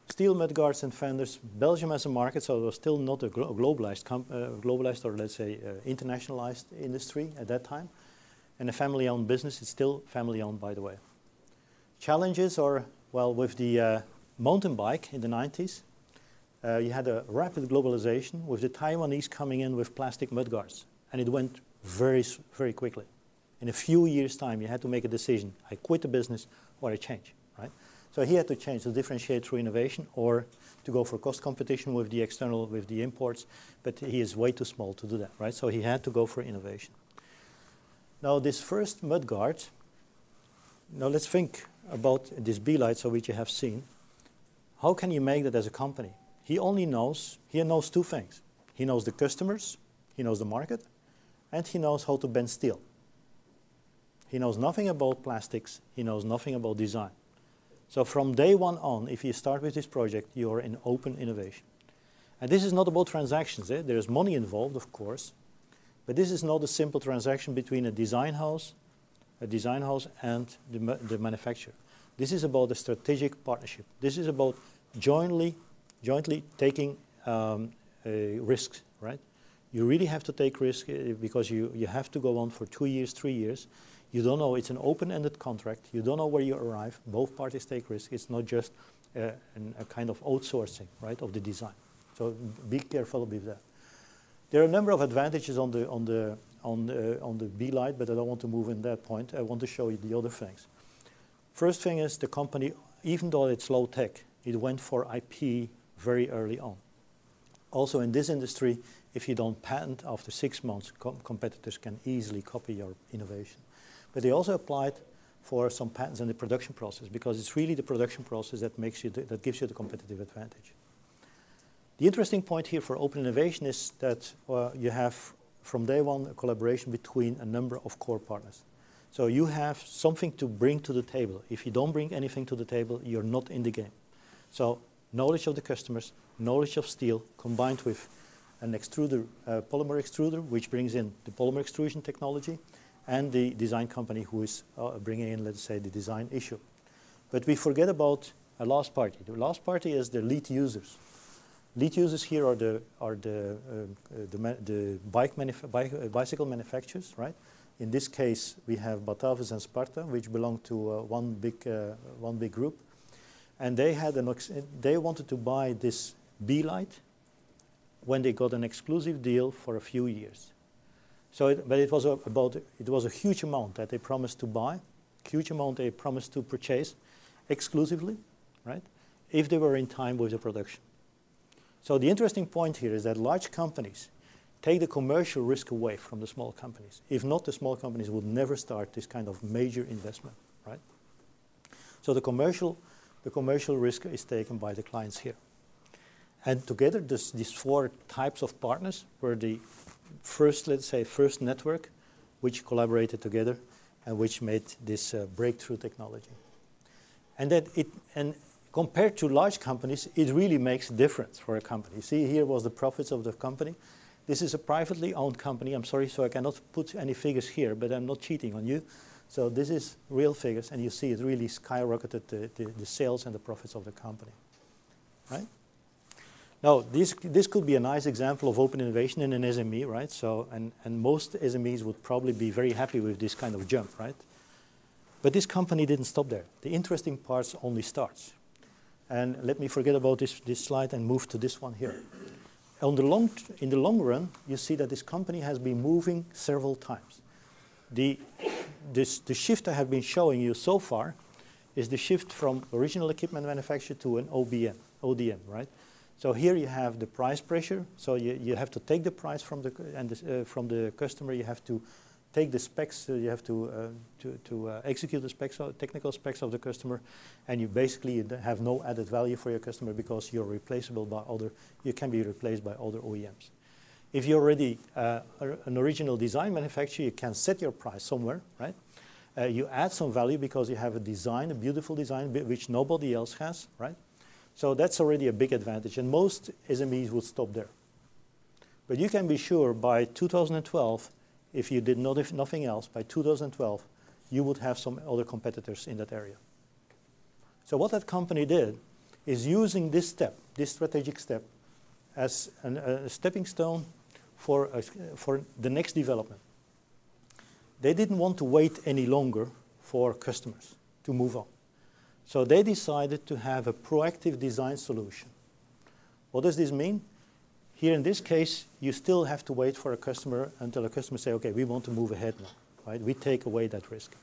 Steel mudguards and fenders, Belgium as a market, so it was still not a globalized or let's say internationalized industry at that time. And a family-owned business, it's still family-owned, by the way. Challenges are, well, with the mountain bike in the 90s, you had a rapid globalization with the Taiwanese coming in with plastic mudguards. And it went very, very quickly. In a few years' time, you had to make a decision. I quit the business or I change, right? So he had to change to differentiate through innovation or to go for cost competition with the external, with the imports. But he is way too small to do that, right? So he had to go for innovation. Now, this first mudguard, now let's think about this B-light, so which you have seen. How can you make that as a company? He knows two things. He knows the customers, he knows the market, and he knows how to bend steel. He knows nothing about plastics, he knows nothing about design. So from day one on, if you start with this project, you're in open innovation. And this is not about transactions. There's money involved, of course, but this is not a simple transaction between a design house and the manufacturer. This is about a strategic partnership. This is about jointly taking risks, right? You really have to take risk because you have to go on for 2 years, 3 years. You don't know, it's an open-ended contract. You don't know where you arrive. Both parties take risk. It's not just a kind of outsourcing, right, of the design. So be careful with that. There are a number of advantages on the B-light, but I don't want to move in that point. I want to show you the other things. First thing is the company, even though it's low tech, it went for IP very early on. Also in this industry, if you don't patent after 6 months, competitors can easily copy your innovation. But they also applied for some patents in the production process because it's really the production process that gives you the competitive advantage. The interesting point here for open innovation is that you have from day one a collaboration between a number of core partners. So you have something to bring to the table. If you don't bring anything to the table, you're not in the game. So knowledge of the customers, knowledge of steel, combined with an extruder, polymer extruder, which brings in the polymer extrusion technology, and the design company who is bringing in, let's say, the design issue. But we forget about a last party. The last party is the lead users. Lead users here are the bicycle manufacturers, right? In this case, we have Batavus and Sparta, which belong to one big group. And they wanted to buy this B-light when they got an exclusive deal for a few years. But it was a huge amount that they promised to buy, huge amount they promised to purchase exclusively, right? If they were in time with the production. So the interesting point here is that large companies take the commercial risk away from the small companies. If not, the small companies would never start this kind of major investment, right? So the commercial risk is taken by the clients here. And together, these 4 types of partners were the first network which collaborated together and which made this breakthrough technology. And compared to large companies, it really makes a difference for a company. See, here was the profits of the company. This is a privately owned company. I'm sorry, so I cannot put any figures here, but I'm not cheating on you. So this is real figures, and you see it really skyrocketed the sales and the profits of the company, right? Now, this could be a nice example of open innovation in an SME, right? So, and most SMEs would probably be very happy with this kind of jump, right? But this company didn't stop there. The interesting parts only starts. And let me forget about this slide and move to this one here. In the long run, you see that this company has been moving several times. The shift I have been showing you so far is the shift from original equipment manufacturer to an ODM, right? So here you have the price pressure. So you have to take the price from the customer. You have to take the specs. You have to execute the specs, technical specs of the customer, and you basically have no added value for your customer because you're replaceable by other. You can be replaced by other OEMs. If you're already an original design manufacturer, you can set your price somewhere, right? You add some value because you have a design, a beautiful design, which nobody else has, right? So that's already a big advantage, and most SMEs would stop there. But you can be sure by 2012, if you did nothing else, by 2012, you would have some other competitors in that area. So what that company did is using this step, this strategic step, as a stepping stone for the next development. They didn't want to wait any longer for customers to move on. So they decided to have a proactive design solution. What does this mean? Here in this case, you still have to wait for a customer until a customer say, okay, we want to move ahead now, right? We take away that risk.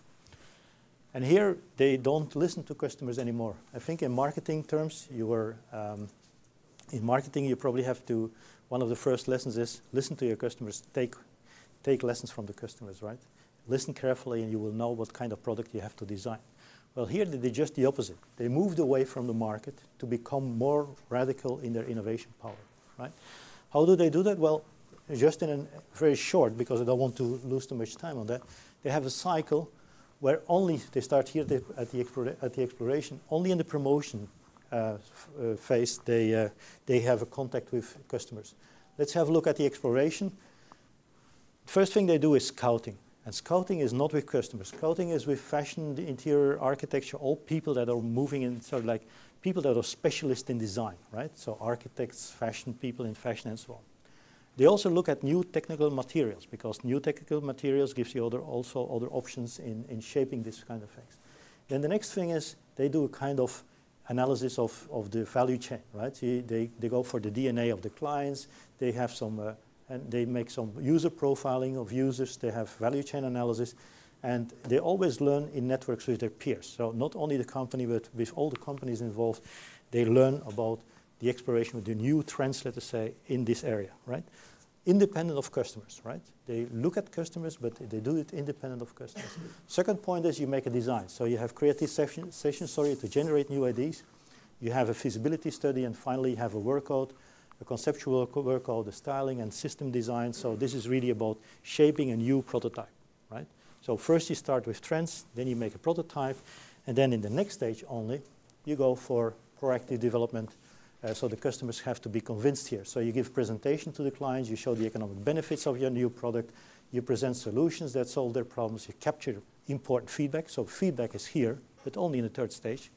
And here, they don't listen to customers anymore. I think in marketing terms, in marketing, you probably have to, one of the first lessons is listen to your customers, take lessons from the customers, right? Listen carefully and you will know what kind of product you have to design. Well, here they did just the opposite. They moved away from the market to become more radical in their innovation power, right? How do they do that? Well, just in a very short, because I don't want to lose too much time on that, they have a cycle where only, they start here at the exploration, only in the promotion phase they have a contact with customers. Let's have a look at the exploration. First thing they do is scouting. And scouting is not with customers. Scouting is with fashion, the interior architecture, all people that are moving in, sort of like people that are specialists in design, right? So architects, fashion people in fashion and so on. They also look at new technical materials because new technical materials gives you also other options in shaping this kind of things. Then the next thing is they do a kind of analysis of the value chain, right? They go for the DNA of the clients. They have some, and they make some user profiling of users. They have value chain analysis. And they always learn in networks with their peers. So not only the company, but with all the companies involved, they learn about the exploration with the new trends, let us say, in this area, right? Independent of customers, right? They look at customers, but they do it independent of customers. Second point is you make a design. So you have creative sessions to generate new ideas. You have a feasibility study, and finally you have a workout, a conceptual workout, the styling and system design. So this is really about shaping a new prototype, right? So first you start with trends, then you make a prototype, and then in the next stage only, you go for proactive development. So the customers have to be convinced here. So you give presentation to the clients, you show the economic benefits of your new product, you present solutions that solve their problems, you capture important feedback. So feedback is here, but only in the third stage.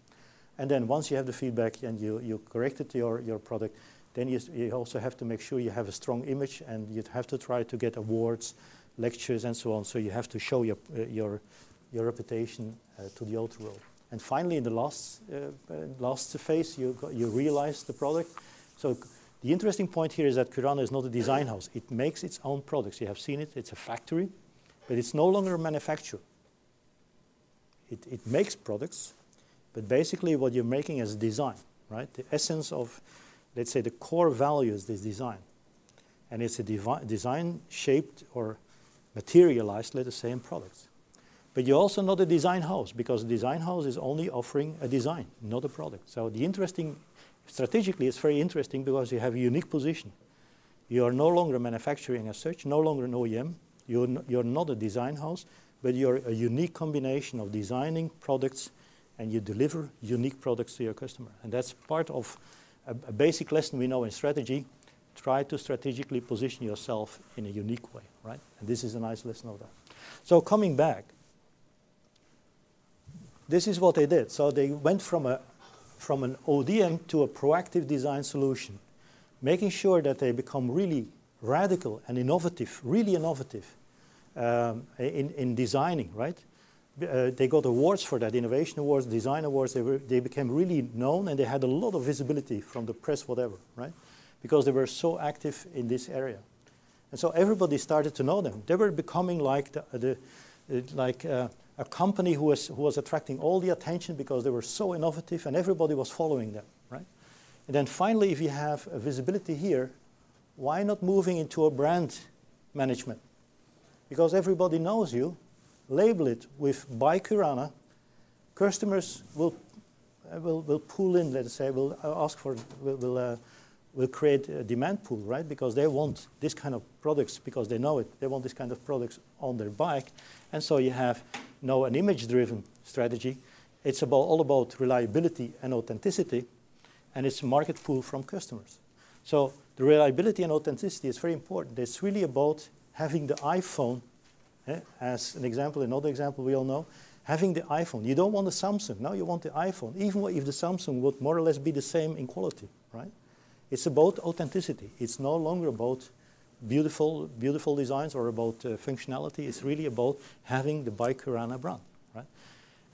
And then once you have the feedback and you corrected your product, then you also have to make sure you have a strong image, and you have to try to get awards, lectures, and so on. So you have to show your reputation to the outer world. And finally, in the last phase, you realize the product. So the interesting point here is that Kirana is not a design house. It makes its own products. You have seen it. It's a factory, but it's no longer a manufacturer. It makes products, but basically what you're making is design, right? The essence of, let's say, the core value is this design. And it's a design shaped or materialized, let us say, in products. But you're also not a design house, because a design house is only offering a design, not a product. So strategically, it's very interesting because you have a unique position. You are no longer manufacturing as such, no longer an OEM. You're not a design house, but you're a unique combination of designing products, and you deliver unique products to your customer. And that's part of a basic lesson we know in strategy. Try to strategically position yourself in a unique way, right? And this is a nice lesson of that. So coming back, this is what they did. So they went from an ODM to a proactive design solution, making sure that they become really radical and innovative, really innovative in designing, right? They got awards for that, innovation awards, design awards. They became really known, and they had a lot of visibility from the press, whatever, right? Because they were so active in this area. And so everybody started to know them. They were becoming like a company who was attracting all the attention because they were so innovative, and everybody was following them, right? And then finally, if you have a visibility here, why not moving into a brand management? Because everybody knows you. Label it with by Kirana. Customers will pull in, let's say, will create a demand pool, right? Because they want this kind of products, because they know it. They want this kind of products on their bike. And so you have now an image-driven strategy. It's all about reliability and authenticity, and it's market pull from customers. So the reliability and authenticity is very important. It's really about having the iPhone, as an example, another example we all know, having the iPhone. You don't want the Samsung, now you want the iPhone, even if the Samsung would more or less be the same in quality, right? It's about authenticity. It's no longer about beautiful designs or about functionality. It's really about having the by Kirana brand, right?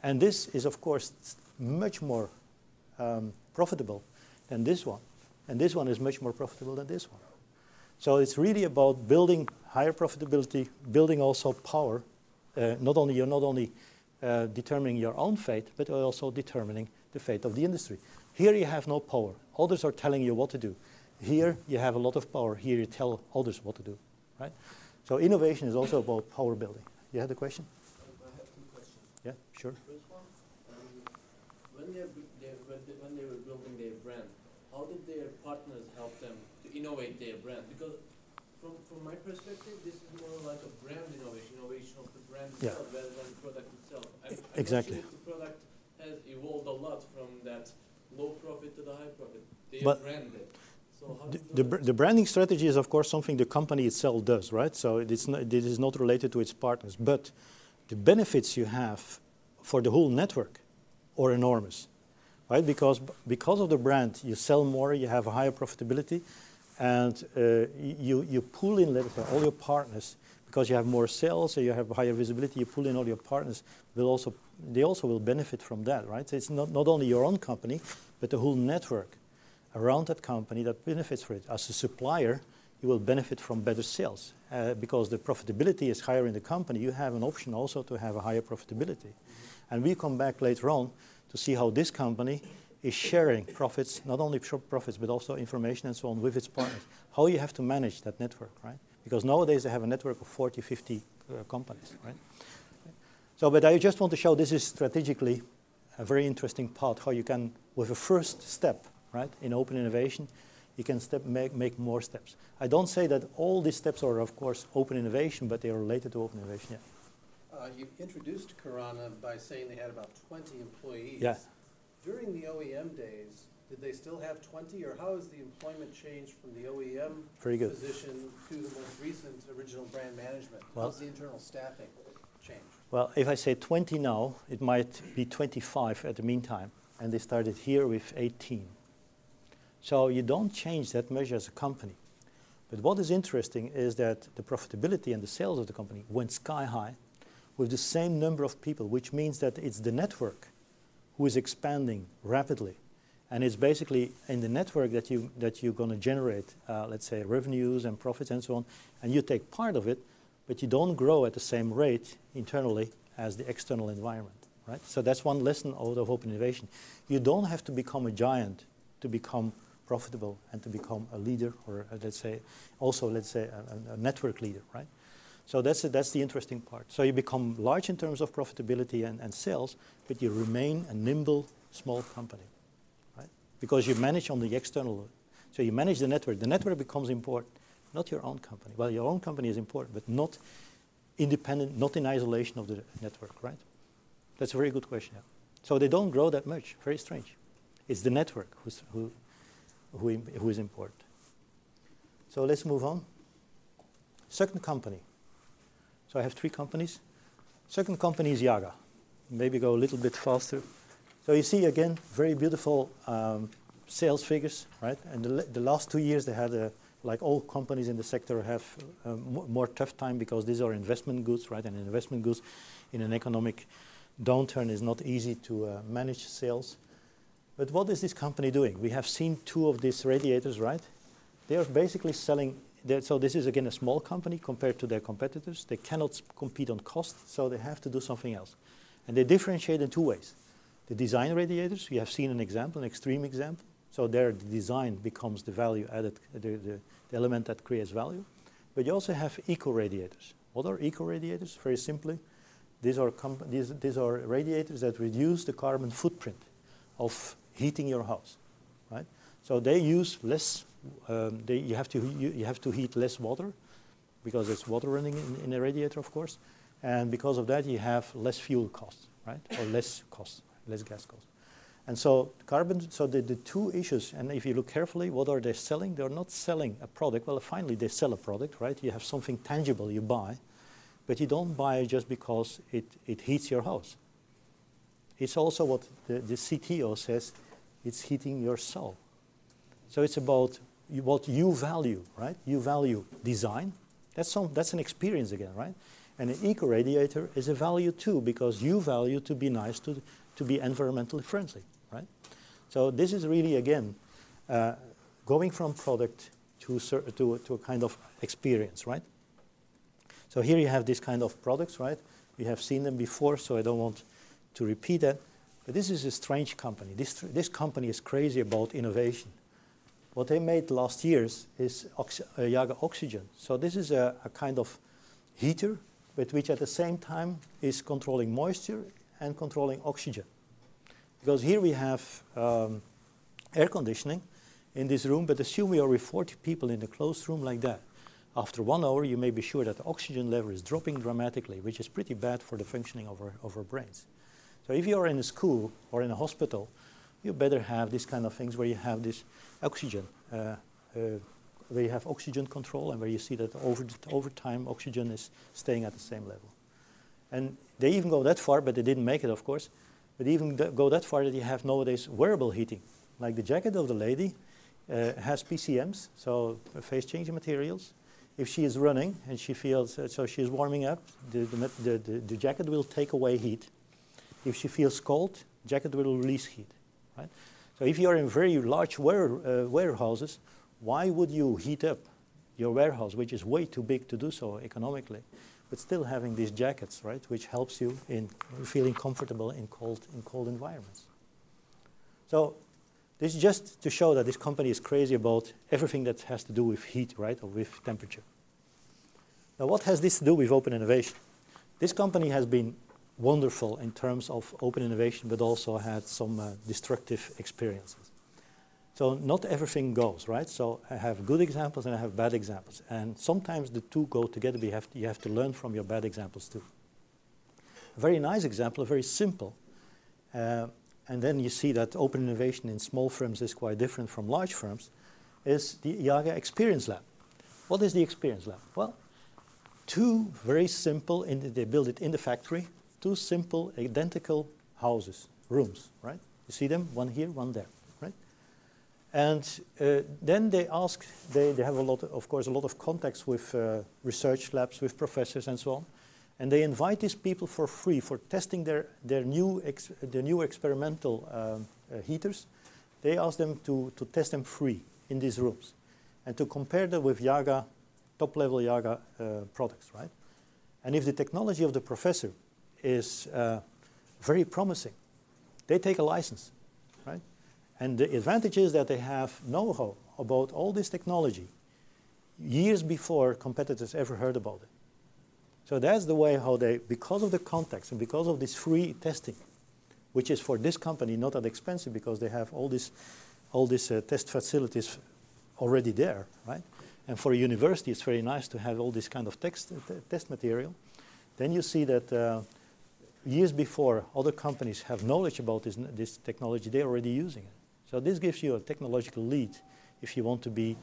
And this is, of course, much more profitable than this one. And this one is much more profitable than this one. So it's really about building higher profitability, building also power. You're not only determining your own fate, but also determining the fate of the industry. Here you have no power. Others are telling you what to do. Here you have a lot of power. Here you tell others what to do, right? So innovation is also about power building. You had a question? I have two questions. Yeah, sure. First one, when they were building their brand, how did their partners help them to innovate their brand? Because from my perspective, this is more like a brand innovation of the brand itself rather than the product itself. I'm Exactly. not sure if the product has evolved a lot from that low profit to the high profit. They But branded. So how the branding strategy is, of course, something the company itself does, right? So this is not related to its partners. But the benefits you have for the whole network are enormous, right? Because of the brand, you sell more, you have a higher profitability, and you pull in, let's say, all your partners. Because you have more sales, so you have higher visibility, you pull in all your partners, they also will benefit from that, right? So it's not only your own company, but the whole network around that company that benefits from it. As a supplier, you will benefit from better sales. Because the profitability is higher in the company, you have an option also to have a higher profitability. And we come back later on to see how this company is sharing profits, not only profits, but also information and so on with its partners. How you have to manage that network, right? Because nowadays they have a network of 40, 50 companies, right? So, but I just want to show this is strategically a very interesting part, how you can, with a first step, right, in open innovation, you can make more steps. I don't say that all these steps are, of course, open innovation, but they are related to open innovation, yeah. You introduced Kirana by saying they had about 20 employees. Yeah. During the OEM days, did they still have 20, or how has the employment changed from the OEM Very good. position to the most recent original brand management? Well, how's the internal staffing changed? Well, if I say 20 now, it might be 25 at the meantime, and they started here with 18. So you don't change that much as a company. But what is interesting is that the profitability and the sales of the company went sky high with the same number of people, which means that it's the network who is expanding rapidly. And it's basically in the network that you're going to generate, let's say, revenues and profits and so on, and you take part of it, but you don't grow at the same rate internally as the external environment, right? So that's one lesson out of open innovation. You don't have to become a giant to become profitable and to become a leader, or let's say a network leader, right? So that's the interesting part. So you become large in terms of profitability and sales, but you remain a nimble, small company, right? Because you manage on the external, so you manage the network. The network becomes important, not your own company. Well, your own company is important, but not independent, not in isolation of the network, right? That's a very good question. Yeah. So they don't grow that much. Very strange. It's the network who is important. So let's move on. Second company. So I have 3 companies. Second company is Yaga. Maybe go a little bit faster. So you see again, very beautiful sales figures, right? And the last 2 years they had, like all companies in the sector, have more tough time because these are investment goods, right? And investment goods in an economic downturn is not easy to manage sales. But what is this company doing? We have seen 2 of these radiators, right? They are basically selling. So this is again a small company compared to their competitors. They cannot compete on cost, so they have to do something else. And they differentiate in 2 ways. The design radiators, we have seen an example, an extreme example. So there the design becomes the value added, the element that creates value. But you also have eco radiators. What are eco radiators? Very simply, these are radiators that reduce the carbon footprint of heating your house, right? So they use less. You have to heat less water because there's water running in a radiator, of course, And because of that, you have less fuel costs, right? Or less costs, less gas costs. And so the two issues, and if you look carefully, what are they selling? They're not selling a product. Well, finally, they sell a product, right? You have something tangible you buy, but you don't buy it just because it heats your house. It's also what the CTO says, it's heating your soul. So it's about what you value, right? You value design. That's an experience again, right? And an eco-radiator is a value too, because you value to be nice, to be environmentally friendly, right? So this is really, again, going from product to a kind of experience, right? So here you have this kind of products, right? We have seen them before, so I don't want to repeat that. But this is a strange company. This company is crazy about innovation. What they made last years is Yaga Oxygen. So this is a kind of heater, but which at the same time is controlling moisture and controlling oxygen. Because here we have air conditioning in this room, but assume we are with 40 people in a closed room like that. After 1 hour, you may be sure that the oxygen level is dropping dramatically, which is pretty bad for the functioning of our brains. So if you are in a school or in a hospital, you better have these kind of things where you have this oxygen, where you have oxygen control and where you see that over time oxygen is staying at the same level. And they even go that far, but they didn't make it, of course, but even go that far that you have nowadays wearable heating. Like the jacket of the lady has PCMs, so phase changing materials. If she is running and she feels, so she is warming up, the jacket will take away heat. If she feels cold, jacket will release heat, right? So if you are in very large warehouses, why would you heat up your warehouse, which is way too big to do so economically, but still having these jackets, right, which helps you in feeling comfortable in cold environments. So this is just to show that this company is crazy about everything that has to do with heat, right, or with temperature. Now, what has this to do with open innovation? This company has been wonderful in terms of open innovation, but also had some destructive experiences. So not everything goes, right? So I have good examples and I have bad examples. And sometimes the two go together. You have to learn from your bad examples too. A very nice example, very simple. And then you see that open innovation in small firms is quite different from large firms, is the Yaga Experience Lab. What is the Experience Lab? Well, two very simple, they build it in the factory, two simple, identical houses, rooms, right? You see them, one here, one there, right? And then they ask, they have a lot, of course, a lot of contacts with research labs, with professors and so on. And they invite these people for free for testing their new experimental heaters. They ask them to test them free in these rooms and to compare them with Yaga, top-level Yaga products, right? And if the technology of the professor is very promising, they take a license, right? And the advantage is that they have know-how about all this technology years before competitors ever heard about it. So that's the way how they, because of the context and because of this free testing, which is for this company not that expensive because they have all these test facilities already there, right? And for a university, it's very nice to have all this kind of test material. Then you see that years before other companies have knowledge about this technology, they're already using it. So this gives you a technological lead if you want to be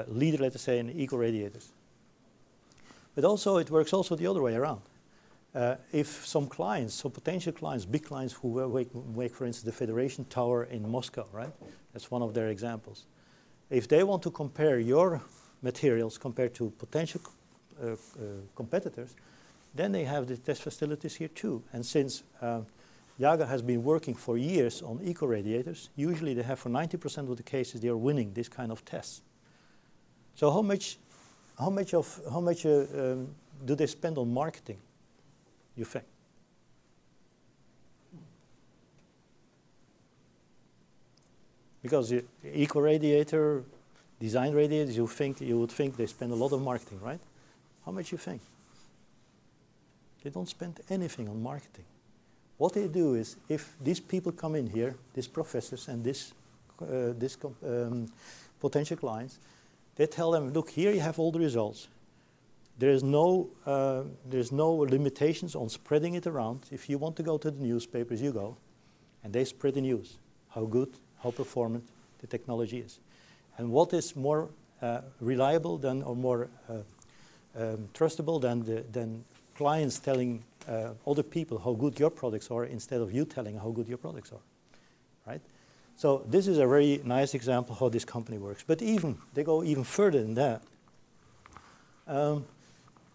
leader, let's say, in eco-radiators. But also, it works also the other way around. If some clients, some potential clients, big clients who make, for instance, the Federation Tower in Moscow, right? That's one of their examples. If they want to compare your materials compared to potential competitors, then they have the test facilities here too. And since Yaga has been working for years on eco-radiators, usually they have, for 90% of the cases, they are winning this kind of tests. So how much do they spend on marketing, you think? Because eco-radiator, design radiators, you would think they spend a lot of marketing, right? How much you think? They don't spend anything on marketing. What they do is, if these people come in here, these professors and these potential clients, they tell them, look, here you have all the results. there's no limitations on spreading it around. If you want to go to the newspapers, you go, and they spread the news, how good, how performant the technology is. And what is more reliable than, or more trustable than clients telling other people how good your products are instead of you telling how good your products are, right? So this is a very nice example how this company works. But they go even further than that.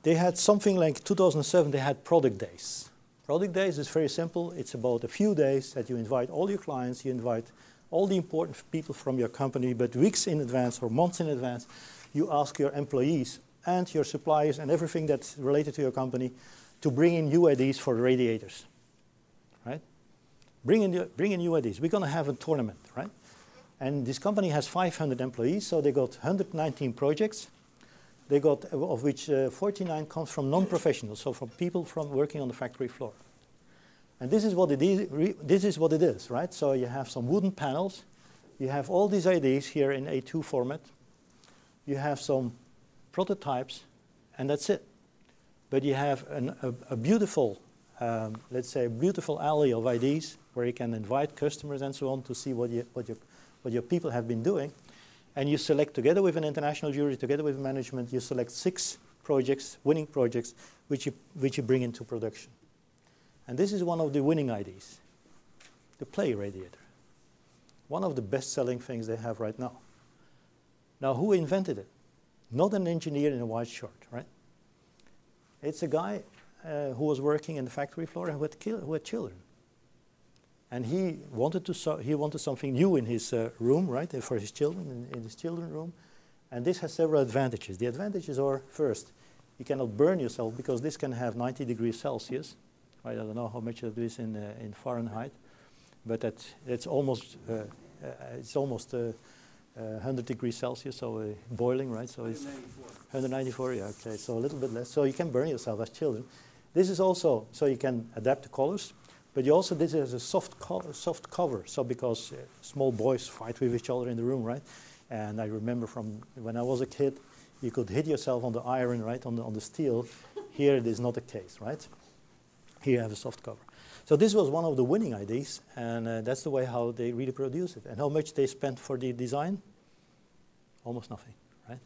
They had something like 2007, they had product days. Product days is very simple. It's about a few days that you invite all your clients, you invite all the important people from your company, but weeks in advance or months in advance, you ask your employees and your suppliers and everything that's related to your company to bring in new ideas for radiators, right? Bring in new ideas. We're going to have a tournament, right? And this company has 500 employees, so they got 119 projects. They got, of which 49 comes from non-professionals, so from people from working on the factory floor. And this is what it is, right? So you have some wooden panels. You have all these ideas here in A2 format. You have some prototypes, and that's it. But you have a beautiful, let's say, a beautiful alley of ideas where you can invite customers and so on to see what your people have been doing. And you select, together with an international jury, together with management, you select 6 projects, winning projects, which you bring into production. And this is one of the winning ideas, the play radiator. One of the best-selling things they have right now. Now, who invented it? Not an engineer in a white shirt, right? It's a guy who was working in the factory floor and who had children. And he wanted something new in his room, right, for his children, in his children's room. And this has several advantages. The advantages are, first, you cannot burn yourself because this can have 90 degrees Celsius. Right? I don't know how much that is in Fahrenheit, but it's almost 100 degrees Celsius, so boiling, right? So it's 194, yeah, okay, so a little bit less. So you can burn yourself as children. This is also, so you can adapt the colors, but you also, this is a soft cover, so because small boys fight with each other in the room, right? And I remember from when I was a kid, you could hit yourself on the iron, right, on the steel. Here it is not the case, right? Here you have a soft cover. So this was one of the winning ideas, and that's the way how they really produce it. And how much they spent for the design? Almost nothing, right?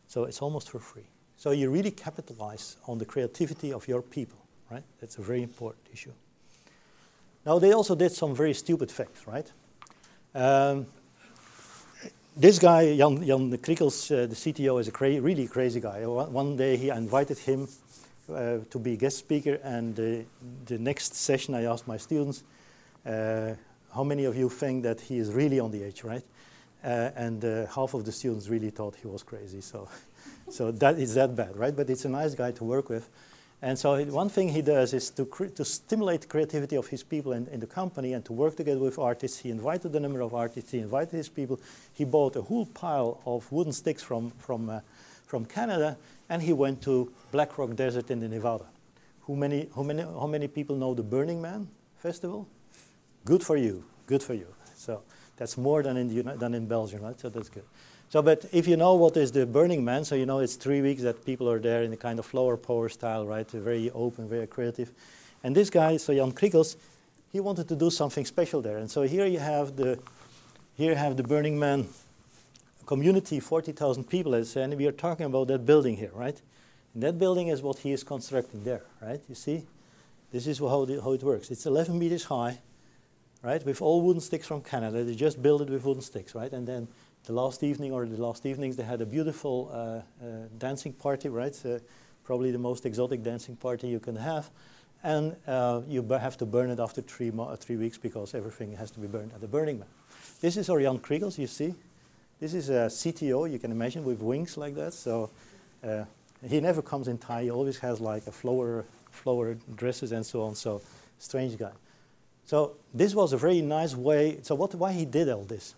So it's almost for free. So you really capitalize on the creativity of your people, right? That's a very important issue. Now they also did some very stupid things, right? This guy, Jan Kriekels, the CTO, is a really crazy guy. One day he invited him to be guest speaker, and the next session I asked my students, how many of you think that he is really on the edge, right? And half of the students really thought he was crazy, so that is that bad, right? But it's a nice guy to work with. And so one thing he does is to stimulate the creativity of his people in the company and to work together with artists. He invited a number of artists, he invited his people. He bought a whole pile of wooden sticks from Canada, and he went to Black Rock Desert in the Nevada. How many people know the Burning Man festival? Good for you, good for you. So that's more than in Belgium, right? So that's good. So, but if you know what is the Burning Man, so you know it's 3 weeks that people are there in a kind of flower power style, right? Very open, very creative. And this guy, so Jan Kriekels, he wanted to do something special there. And so here you have the Burning Man community, 40,000 people, and we are talking about that building here, right? And that building is what he is constructing there, right? You see? This is how it works. It's 11 meters high, right? With all wooden sticks from Canada. They just built it with wooden sticks, right? And then the last evening or the last evenings, they had a beautiful dancing party, right? Probably the most exotic dancing party you can have. And you have to burn it after 3 weeks because everything has to be burned at the Burning Man. This is our Jan Kriekels, you see. This is a CTO, you can imagine, with wings like that. So he never comes in tie. He always has like a flower dresses and so on. So strange guy. So this was a very nice way. So why he did all this?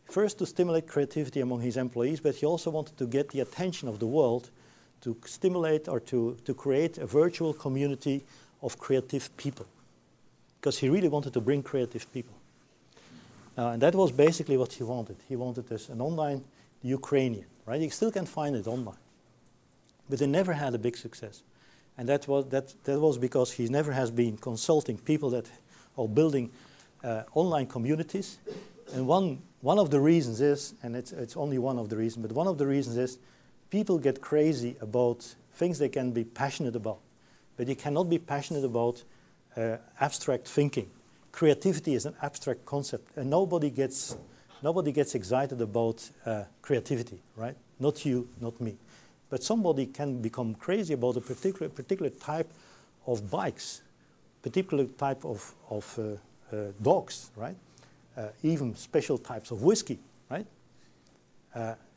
First, to stimulate creativity among his employees, but he also wanted to get the attention of the world to stimulate or to create a virtual community of creative people. Because he really wanted to bring creative people. And that was basically what he wanted. He wanted an online Ukrainian, right? You still can find it online. but they never had a big success. And that was because he never has been consulting people that are building online communities. And one of the reasons is, and it's only one of the reasons, but one of the reasons is people get crazy about things they can be passionate about. But you cannot be passionate about abstract thinking. Creativity is an abstract concept, and nobody gets excited about creativity, right? Not you, not me. But somebody can become crazy about a particular type of bikes, particular type of dogs, right? Even special types of whiskey, right?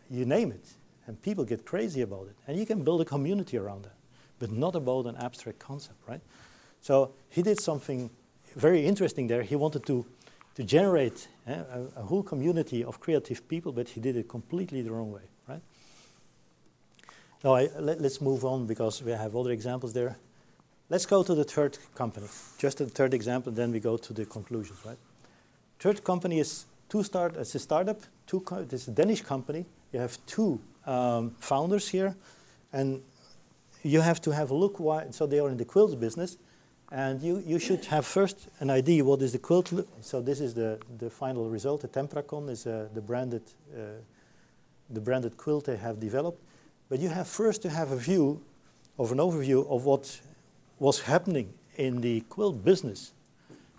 You name it, and people get crazy about it. And you can build a community around that, but not about an abstract concept, right? So he did something very interesting there. He wanted to generate a whole community of creative people, but he did it completely the wrong way, right? Now, let's move on because we have other examples there. Let's go to the third company, just the third example, then we go to the conclusions, right? Third company is it's a startup. It's a Danish company. You have two founders here, and you have to have a look why. So they are in the quilts business, and you should have first an idea what is the quilt. So this is the final result. The Tempracon is the branded quilt they have developed. But you have first to have an overview of what was happening in the quilt business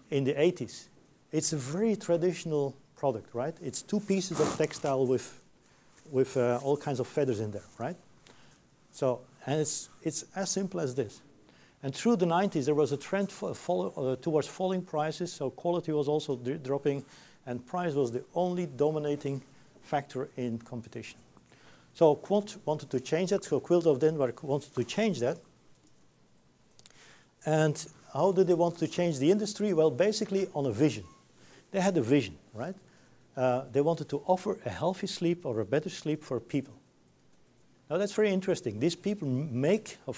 in the 80s. It's a very traditional product, right? It's two pieces of textile with all kinds of feathers in there, right? So, and it's as simple as this. And through the 90s, there was a trend towards falling prices, so quality was also dropping, and price was the only dominating factor in competition. So Quilts wanted to change that, so Quilts of Denmark wanted to change that. And how did they want to change the industry? Well, basically on a vision. They had a vision, right? They wanted to offer a healthy sleep or a better sleep for people. Now that's very interesting. These people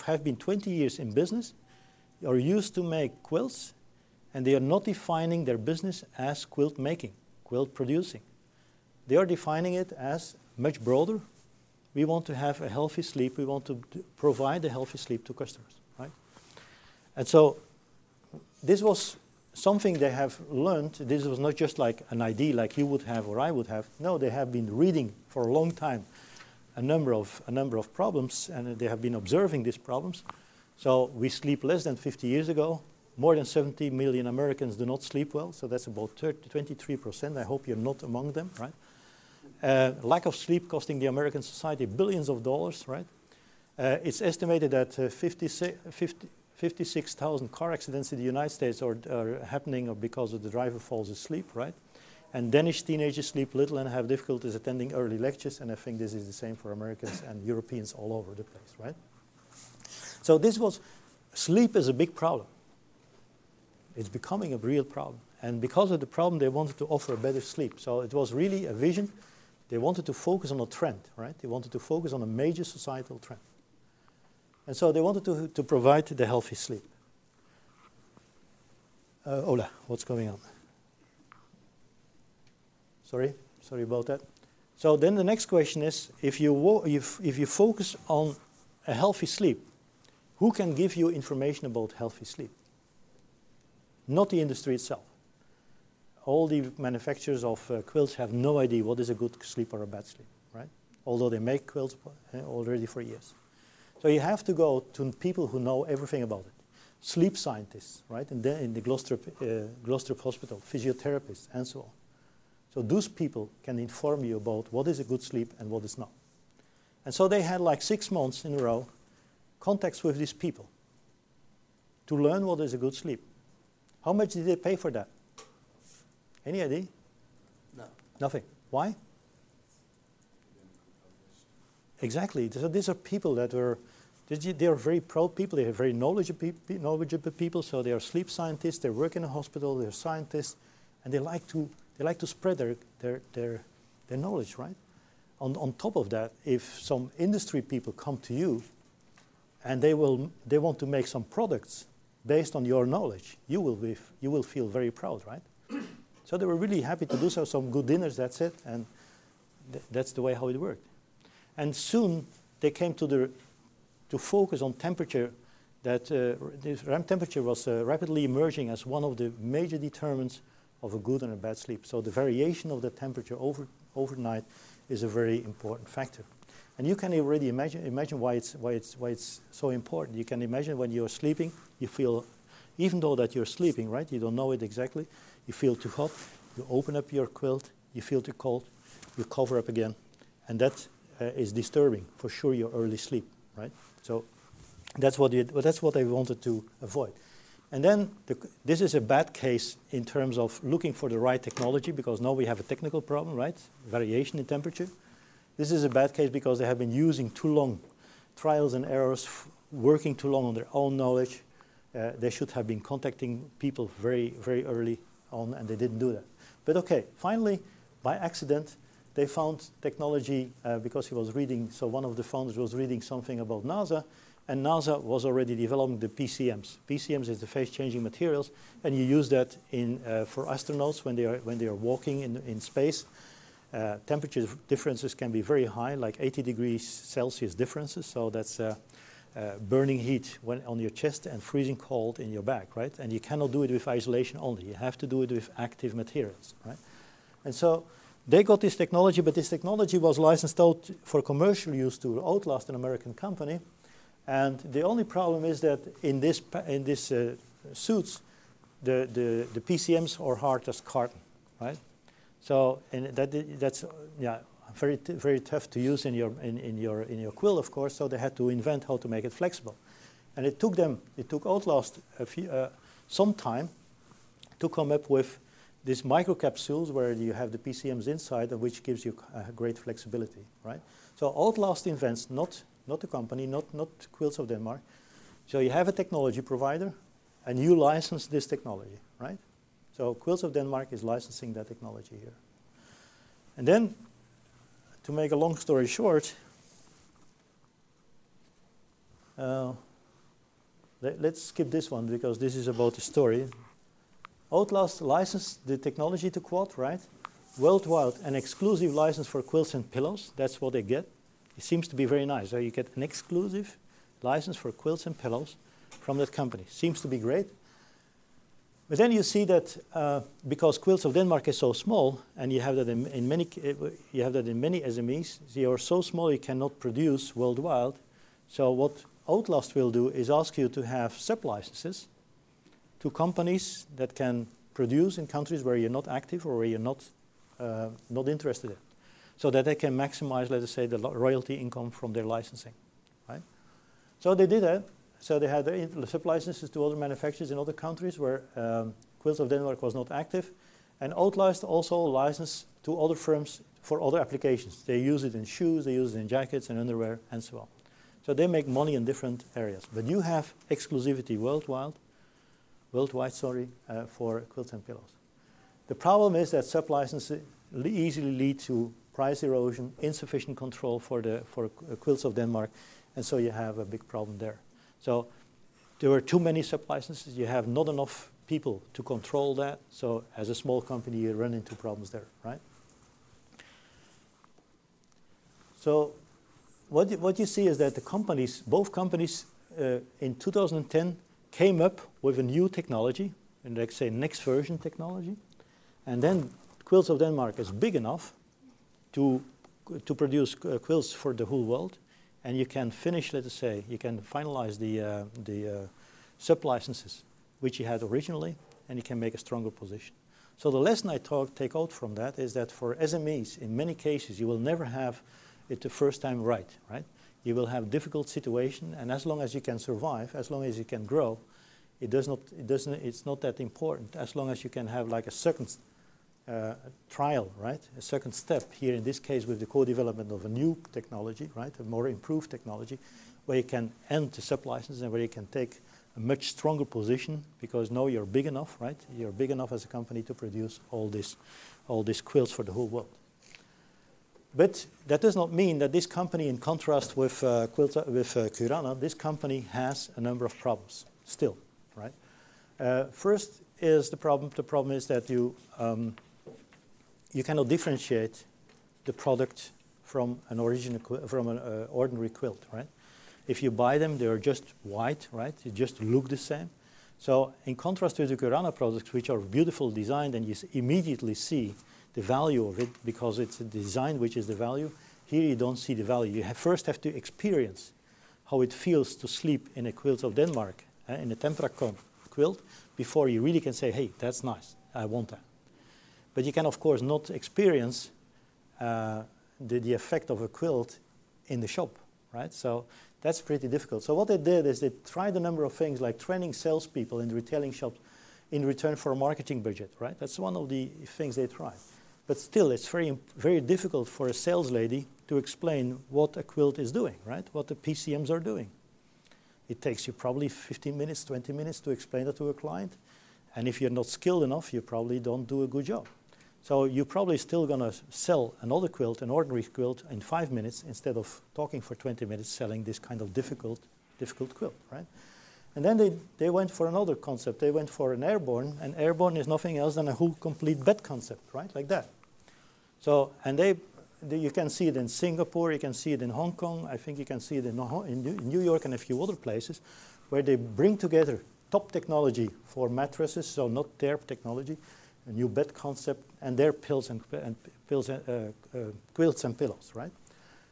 have been 20 years in business, are used to make quilts, and they are not defining their business as quilt making, quilt producing. They are defining it as much broader. We want to have a healthy sleep. We want to provide a healthy sleep to customers, right? And so this was something they have learned. This was not just like an idea like you would have or I would have. No, they have been reading for a long time a number of problems, and they have been observing these problems. So we sleep less than 50 years ago. More than 70 million Americans do not sleep well, so that's about 23%. I hope you're not among them, right? Lack of sleep costing the American society billions of dollars, right? It's estimated that 56,000 car accidents in the United States are happening because of the driver falls asleep, right? And Danish teenagers sleep little and have difficulties attending early lectures, and I think this is the same for Americans and Europeans all over the place, right? So sleep is a big problem. It's becoming a real problem. And because of the problem, they wanted to offer a better sleep. So it was really a vision. They wanted to focus on a trend, right? They wanted to focus on a major societal trend. And so they wanted to provide the healthy sleep. Ola, what's going on? Sorry about that. So then the next question is, if you focus on a healthy sleep, who can give you information about healthy sleep? Not the industry itself. All the manufacturers of quilts have no idea what is a good sleep or a bad sleep, right? Although they make quilts already for years. So you have to go to people who know everything about it. Sleep scientists, right? And then in the Glostrup Hospital, physiotherapists, and so on. So those people can inform you about what is a good sleep and what is not. And so they had like 6 months in a row contacts with these people to learn what is a good sleep. How much did they pay for that? Any idea? No. Nothing. Why? Exactly. So these are people that they are very proud people. They are very knowledgeable people. So they are sleep scientists. They work in a hospital. They're scientists, and they like to spread their knowledge, right? On top of that, if some industry people come to you, and they want to make some products based on your knowledge, you will feel very proud, right? So they were really happy to do so. Some good dinners, that's it, and that's the way how it worked. And soon they came to to focus on temperature, that this REM temperature was rapidly emerging as one of the major determinants of a good and a bad sleep. So the variation of the temperature overnight is a very important factor. And you can already imagine why it's so important. You can imagine when you're sleeping, you feel, even though that you're sleeping, right? You don't know it exactly. You feel too hot. You open up your quilt. You feel too cold. You cover up again, and that is disturbing for sure your early sleep, right? So that's what I wanted to avoid. And then this is a bad case in terms of looking for the right technology, because now we have a technical problem, right? Variation in temperature. This is a bad case because they have been using too long trials and errors, working too long on their own knowledge. They should have been contacting people very, very early on, and they didn't do that. But okay, finally, by accident, they found technology because he was reading, so one of the founders was reading something about NASA, and NASA was already developing the PCMs. PCMs is the phase-changing materials, and you use that for astronauts when they are walking in space. Temperature differences can be very high, like 80 degrees Celsius differences, so that's burning heat on your chest and freezing cold in your back, right? And you cannot do it with isolation only. You have to do it with active materials, right? And so they got this technology, but this technology was licensed out for commercial use to Outlast, an American company. And the only problem is that in this suits, the PCMs are hard as carton, right? So and that's very tough to use in your quilt, of course. So they had to invent how to make it flexible, and it took Outlast some time to come up with these microcapsules where you have the PCMs inside, and which gives you great flexibility, right? So Outlast invents, not the company, not Quilts of Denmark. So you have a technology provider, and you license this technology, right? So Quilts of Denmark is licensing that technology here. And then, to make a long story short, let's skip this one because this is about the story. Outlast licensed the technology to Quad, right? Worldwide, an exclusive license for quilts and pillows. That's what they get. It seems to be very nice. So you get an exclusive license for quilts and pillows from that company. Seems to be great. But then you see that because Quilts of Denmark is so small, and you have that in many SMEs, they are so small you cannot produce worldwide. So what Outlast will do is ask you to have sub-licenses to companies that can produce in countries where you're not active or where you're not interested in, so that they can maximize, let us say, the royalty income from their licensing, right? So they did that. So they had their sub-licenses to other manufacturers in other countries where Quilts of Denmark was not active. And Outlast also licensed to other firms for other applications. They use it in shoes, they use it in jackets and underwear, and so on. So they make money in different areas. But you have exclusivity worldwide, for quilts and pillows. The problem is that sub-licenses easily lead to price erosion, insufficient control for Quilts of Denmark, and so you have a big problem there. So there were too many sub-licenses. You have not enough people to control that. So as a small company, you run into problems there, right? So what you see is that the companies, both companies in 2010 came up with a new technology, and let's say next version technology. And then Quilts of Denmark is big enough to produce quilts for the whole world. And you can finish, let us say, you can finalize the sub-licenses, which you had originally, and you can make a stronger position. So the lesson I take out from that is that for SMEs, in many cases, you will never have it the first time right? You will have difficult situation, and as long as you can survive, as long as you can grow, it's not that important. As long as you can have like a second trial, right? A second step here in this case with the co-development of a new technology, right? A more improved technology, where you can end the sub-license and where you can take a much stronger position because now you're big enough, right? You're big enough as a company to produce all these quilts for the whole world. But that does not mean that this company, in contrast with Kirana, this company has a number of problems still, right? First is the problem. The problem is that you cannot differentiate the product from an ordinary quilt, right? If you buy them, they are just white, right? They just look the same. So in contrast with the Kirana products, which are beautiful designed, and you immediately see the value of it because it's a design which is the value, here you don't see the value. You first have to experience how it feels to sleep in a Quilts of Denmark, in a tempera quilt, before you really can say, hey, that's nice, I want that. But you can, of course, not experience the effect of a quilt in the shop, right? So that's pretty difficult. So what they did is they tried a number of things, like training salespeople in the retailing shops in return for a marketing budget, right? That's one of the things they tried. But still, it's very, very difficult for a sales lady to explain what a quilt is doing, right? What the PCMs are doing. It takes you probably 15 minutes, 20 minutes to explain that to a client. And if you're not skilled enough, you probably don't do a good job. So you're probably still going to sell another quilt, an ordinary quilt, in 5 minutes instead of talking for 20 minutes selling this kind of difficult quilt, right? And then they went for another concept. They went for an airborne, and airborne is nothing else than a whole complete bed concept, right? Like that. So, and you can see it in Singapore, you can see it in Hong Kong, I think you can see it in New York and a few other places, where they bring together top technology for mattresses, so not their technology, a new bed concept, and their quilts and pillows, right?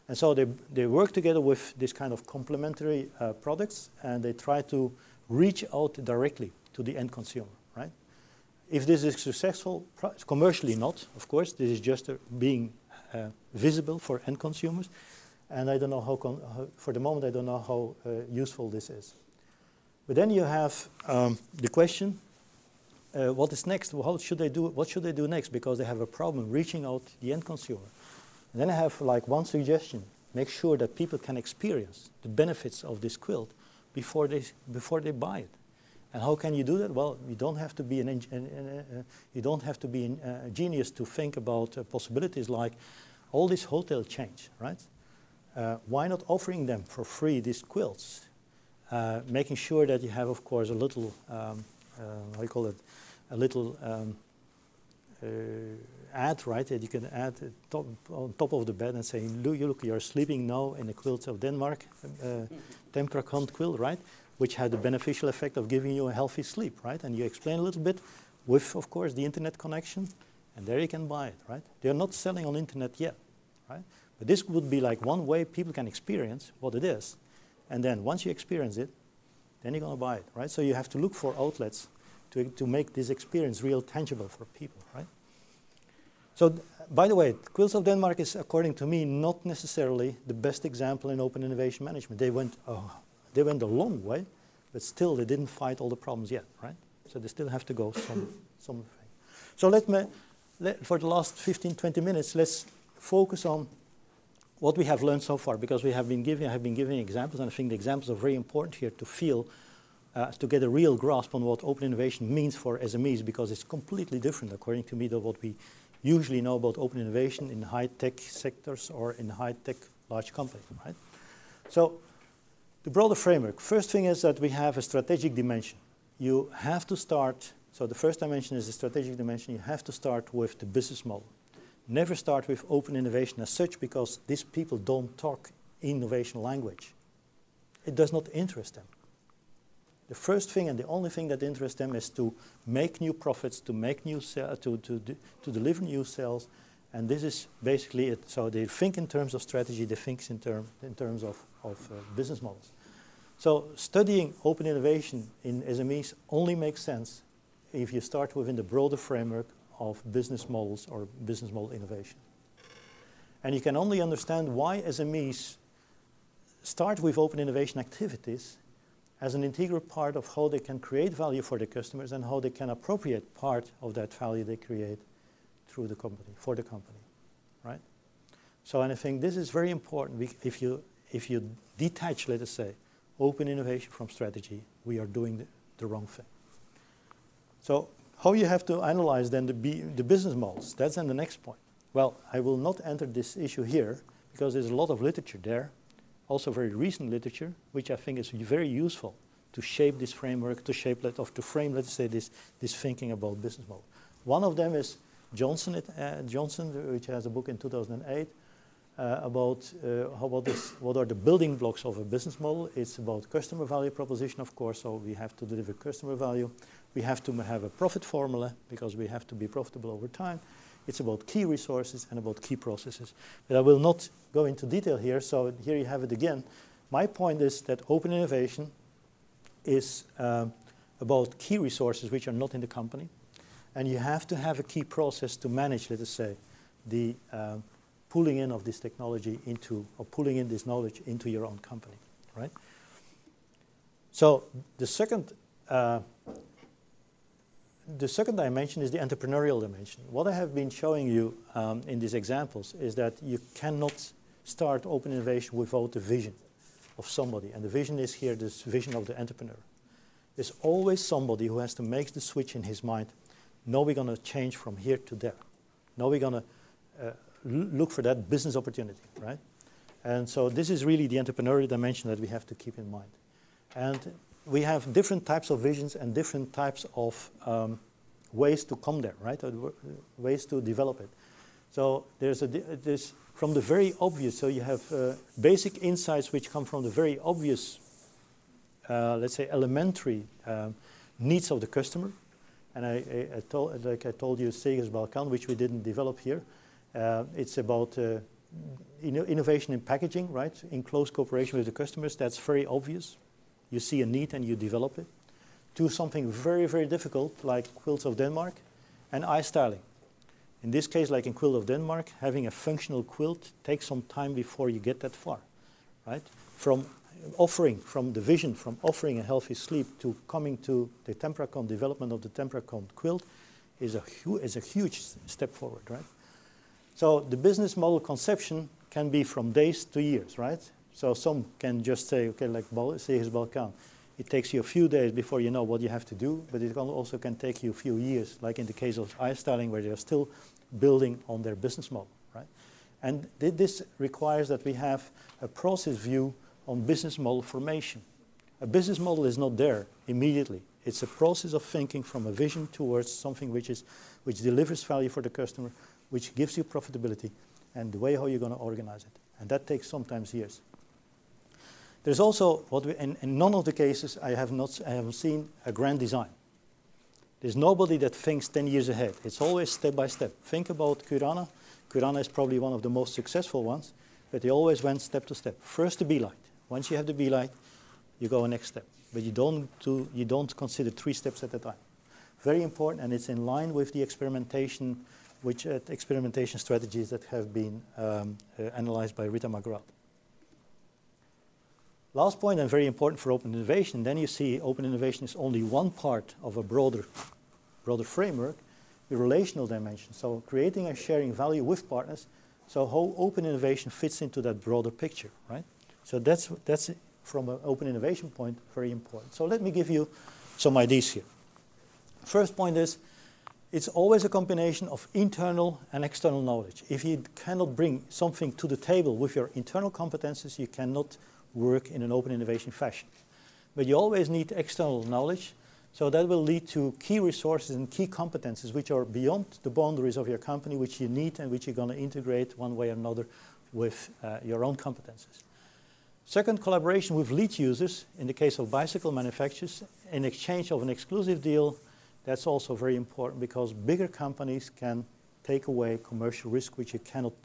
And so they work together with this kind of complementary products, and they try to reach out directly to the end consumer, right? If this is successful, commercially not, of course, this is just being visible for end consumers, and I don't know how, for the moment, I don't know how useful this is. But then you have the question, what is next? What should they do next? Because they have a problem reaching out the end consumer. And then I have like one suggestion: make sure that people can experience the benefits of this quilt before they buy it. And how can you do that? Well, you don't have to be a genius to think about possibilities like all these hotel chains, right? Why not offering them for free these quilts? Making sure that you have, of course, a little, how you call it, a little ad, right? That you can add on top of the bed and say, look, you're sleeping now in the Quilts of Denmark tempera quilt, right? Which had the beneficial effect of giving you a healthy sleep, right? And you explain a little bit with, of course, the internet connection, and there you can buy it, right? They're not selling on internet yet, right? But this would be like one way people can experience what it is. And then once you experience it, then you're going to buy it, right? So you have to look for outlets to make this experience real tangible for people, right? So, by the way, Quilts of Denmark is, according to me, not necessarily the best example in open innovation management. They went a long way, but still they didn't fight all the problems yet, right? So they still have to go some way. So for the last 15, 20 minutes, let's focus on what we have learned so far, because I have been giving examples, and I think the examples are very important here to feel, to get a real grasp on what open innovation means for SMEs, because it's completely different, according to me, than what we usually know about open innovation in high-tech sectors or in high-tech large companies, right? So the broader framework. First thing is that we have a strategic dimension. You have to start, so the first dimension is the strategic dimension. You have to start with the business model. Never start with open innovation as such, because these people don't talk innovation language. It does not interest them. The first thing and the only thing that interests them is to make new profits, to make new to deliver new sales, and this is basically it. So they think in terms of strategy, they think in terms of business models. So studying open innovation in SMEs only makes sense if you start within the broader framework of business models or business model innovation. And you can only understand why SMEs start with open innovation activities as an integral part of how they can create value for the customers and how they can appropriate part of that value they create through the company, for the company, right? So, and I think this is very important. If you detach, let us say, open innovation from strategy, we are doing the wrong thing. So how you have to analyze then the business models, that's then the next point. Well, I will not enter this issue here because there's a lot of literature there, also very recent literature, which I think is very useful to shape this framework, to frame, let's say, this thinking about business model. One of them is Johnson, which has a book in 2008, what are the building blocks of a business model. It's about customer value proposition, of course, so we have to deliver customer value. We have to have a profit formula because we have to be profitable over time. It's about key resources and about key processes. But I will not go into detail here, so here you have it again. My point is that open innovation is about key resources which are not in the company, and you have to have a key process to manage, let us say, the pulling in of this technology into, or pulling in this knowledge into your own company, right? So the second dimension is the entrepreneurial dimension. What I have been showing you in these examples is that you cannot start open innovation without the vision of somebody, and the vision is here this vision of the entrepreneur. There's always somebody who has to make the switch in his mind. Now we're going to change from here to there. Now we're going to look for that business opportunity, right? And so this is really the entrepreneurial dimension that we have to keep in mind. And we have different types of visions and different types of ways to come there, right? Or ways to develop it. So there's from the very obvious, so you have basic insights which come from the very obvious, let's say, elementary needs of the customer. And like I told you, Segers Balkan, which we didn't develop here. It's about innovation in packaging, right? In close cooperation with the customers. That's very obvious. You see a need and you develop it. To something very, very difficult, like Quilts of Denmark and eye styling. In this case, like in Quilt of Denmark, having a functional quilt takes some time before you get that far, right? From the vision, from offering a healthy sleep to coming to the Tempracon, development of the Tempracon quilt is a huge step forward, right? So the business model conception can be from days to years, right? So some can just say, okay, like Segers Balkan, it takes you a few days before you know what you have to do, but it also can take you a few years, like in the case of eye styling, where they're still building on their business model, right? And this requires that we have a process view on business model formation. A business model is not there immediately. It's a process of thinking from a vision towards something which delivers value for the customer, which gives you profitability, and the way how you're going to organize it. And that takes sometimes years. There's also, in none of the cases I haven't seen a grand design. There's nobody that thinks 10 years ahead. It's always step by step. Think about Kirana. Kirana is probably one of the most successful ones, but they always went step to step. First the B-light. Once you have the B-light, you go next step. But you don't consider 3 steps at a time. Very important, and it's in line with the experimentation strategies that have been analyzed by Rita Magrat. Last point, and very important for open innovation, then you see open innovation is only one part of a broader framework, the relational dimension. So creating and sharing value with partners, so how open innovation fits into that broader picture, right? So that's from an open innovation point, very important. So let me give you some ideas here. First point is, it's always a combination of internal and external knowledge. If you cannot bring something to the table with your internal competences, you cannot work in an open innovation fashion. But you always need external knowledge, so that will lead to key resources and key competences which are beyond the boundaries of your company, which you need and which you're going to integrate one way or another with your own competences. Second, collaboration with lead users, in the case of bicycle manufacturers, in exchange of an exclusive deal. That's also very important because bigger companies can take away commercial risk which you cannot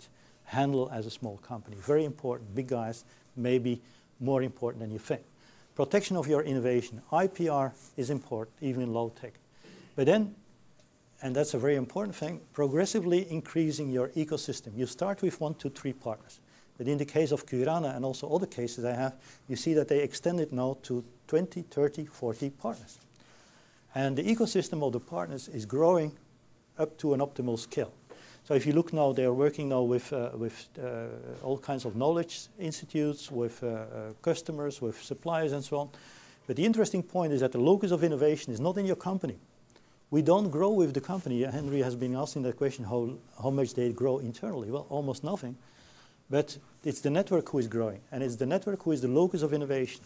handle as a small company. Very important. Big guys may be more important than you think. Protection of your innovation. IPR is important, even in low tech. But then, and that's a very important thing, progressively increasing your ecosystem. You start with 1 to 3 partners. But in the case of Kirana and also other cases I have, you see that they extend it now to 20, 30, 40 partners. And the ecosystem of the partners is growing up to an optimal scale. So if you look now, they are working now with all kinds of knowledge institutes, with customers, with suppliers and so on. But the interesting point is that the locus of innovation is not in your company. We don't grow with the company. Henry has been asking that question, how much they grow internally. Well, almost nothing. But it's the network who is growing, and it's the network who is the locus of innovation.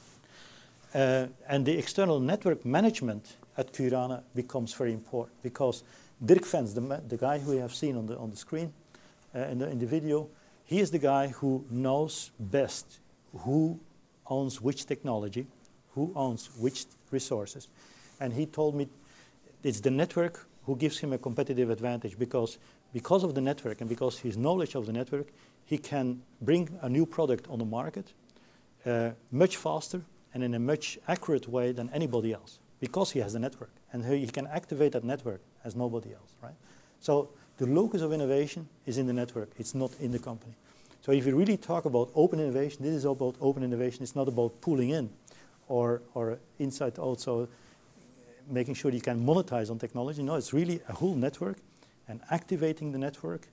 And the external network management at Kirana becomes very important because Dirk Vens, the guy who we have seen on the screen in the video, He is the guy who knows best who owns which technology, who owns which resources. And he told me it's the network who gives him a competitive advantage because of the network and because his knowledge of the network, he can bring a new product on the market much faster and in a much accurate way than anybody else because he has the network. And he can activate that network as nobody else, right? So the locus of innovation is in the network. It's not in the company. So if you really talk about open innovation, this is about open innovation. It's not about pooling in or inside also making sure you can monetize on technology. No, it's really a whole network and activating the network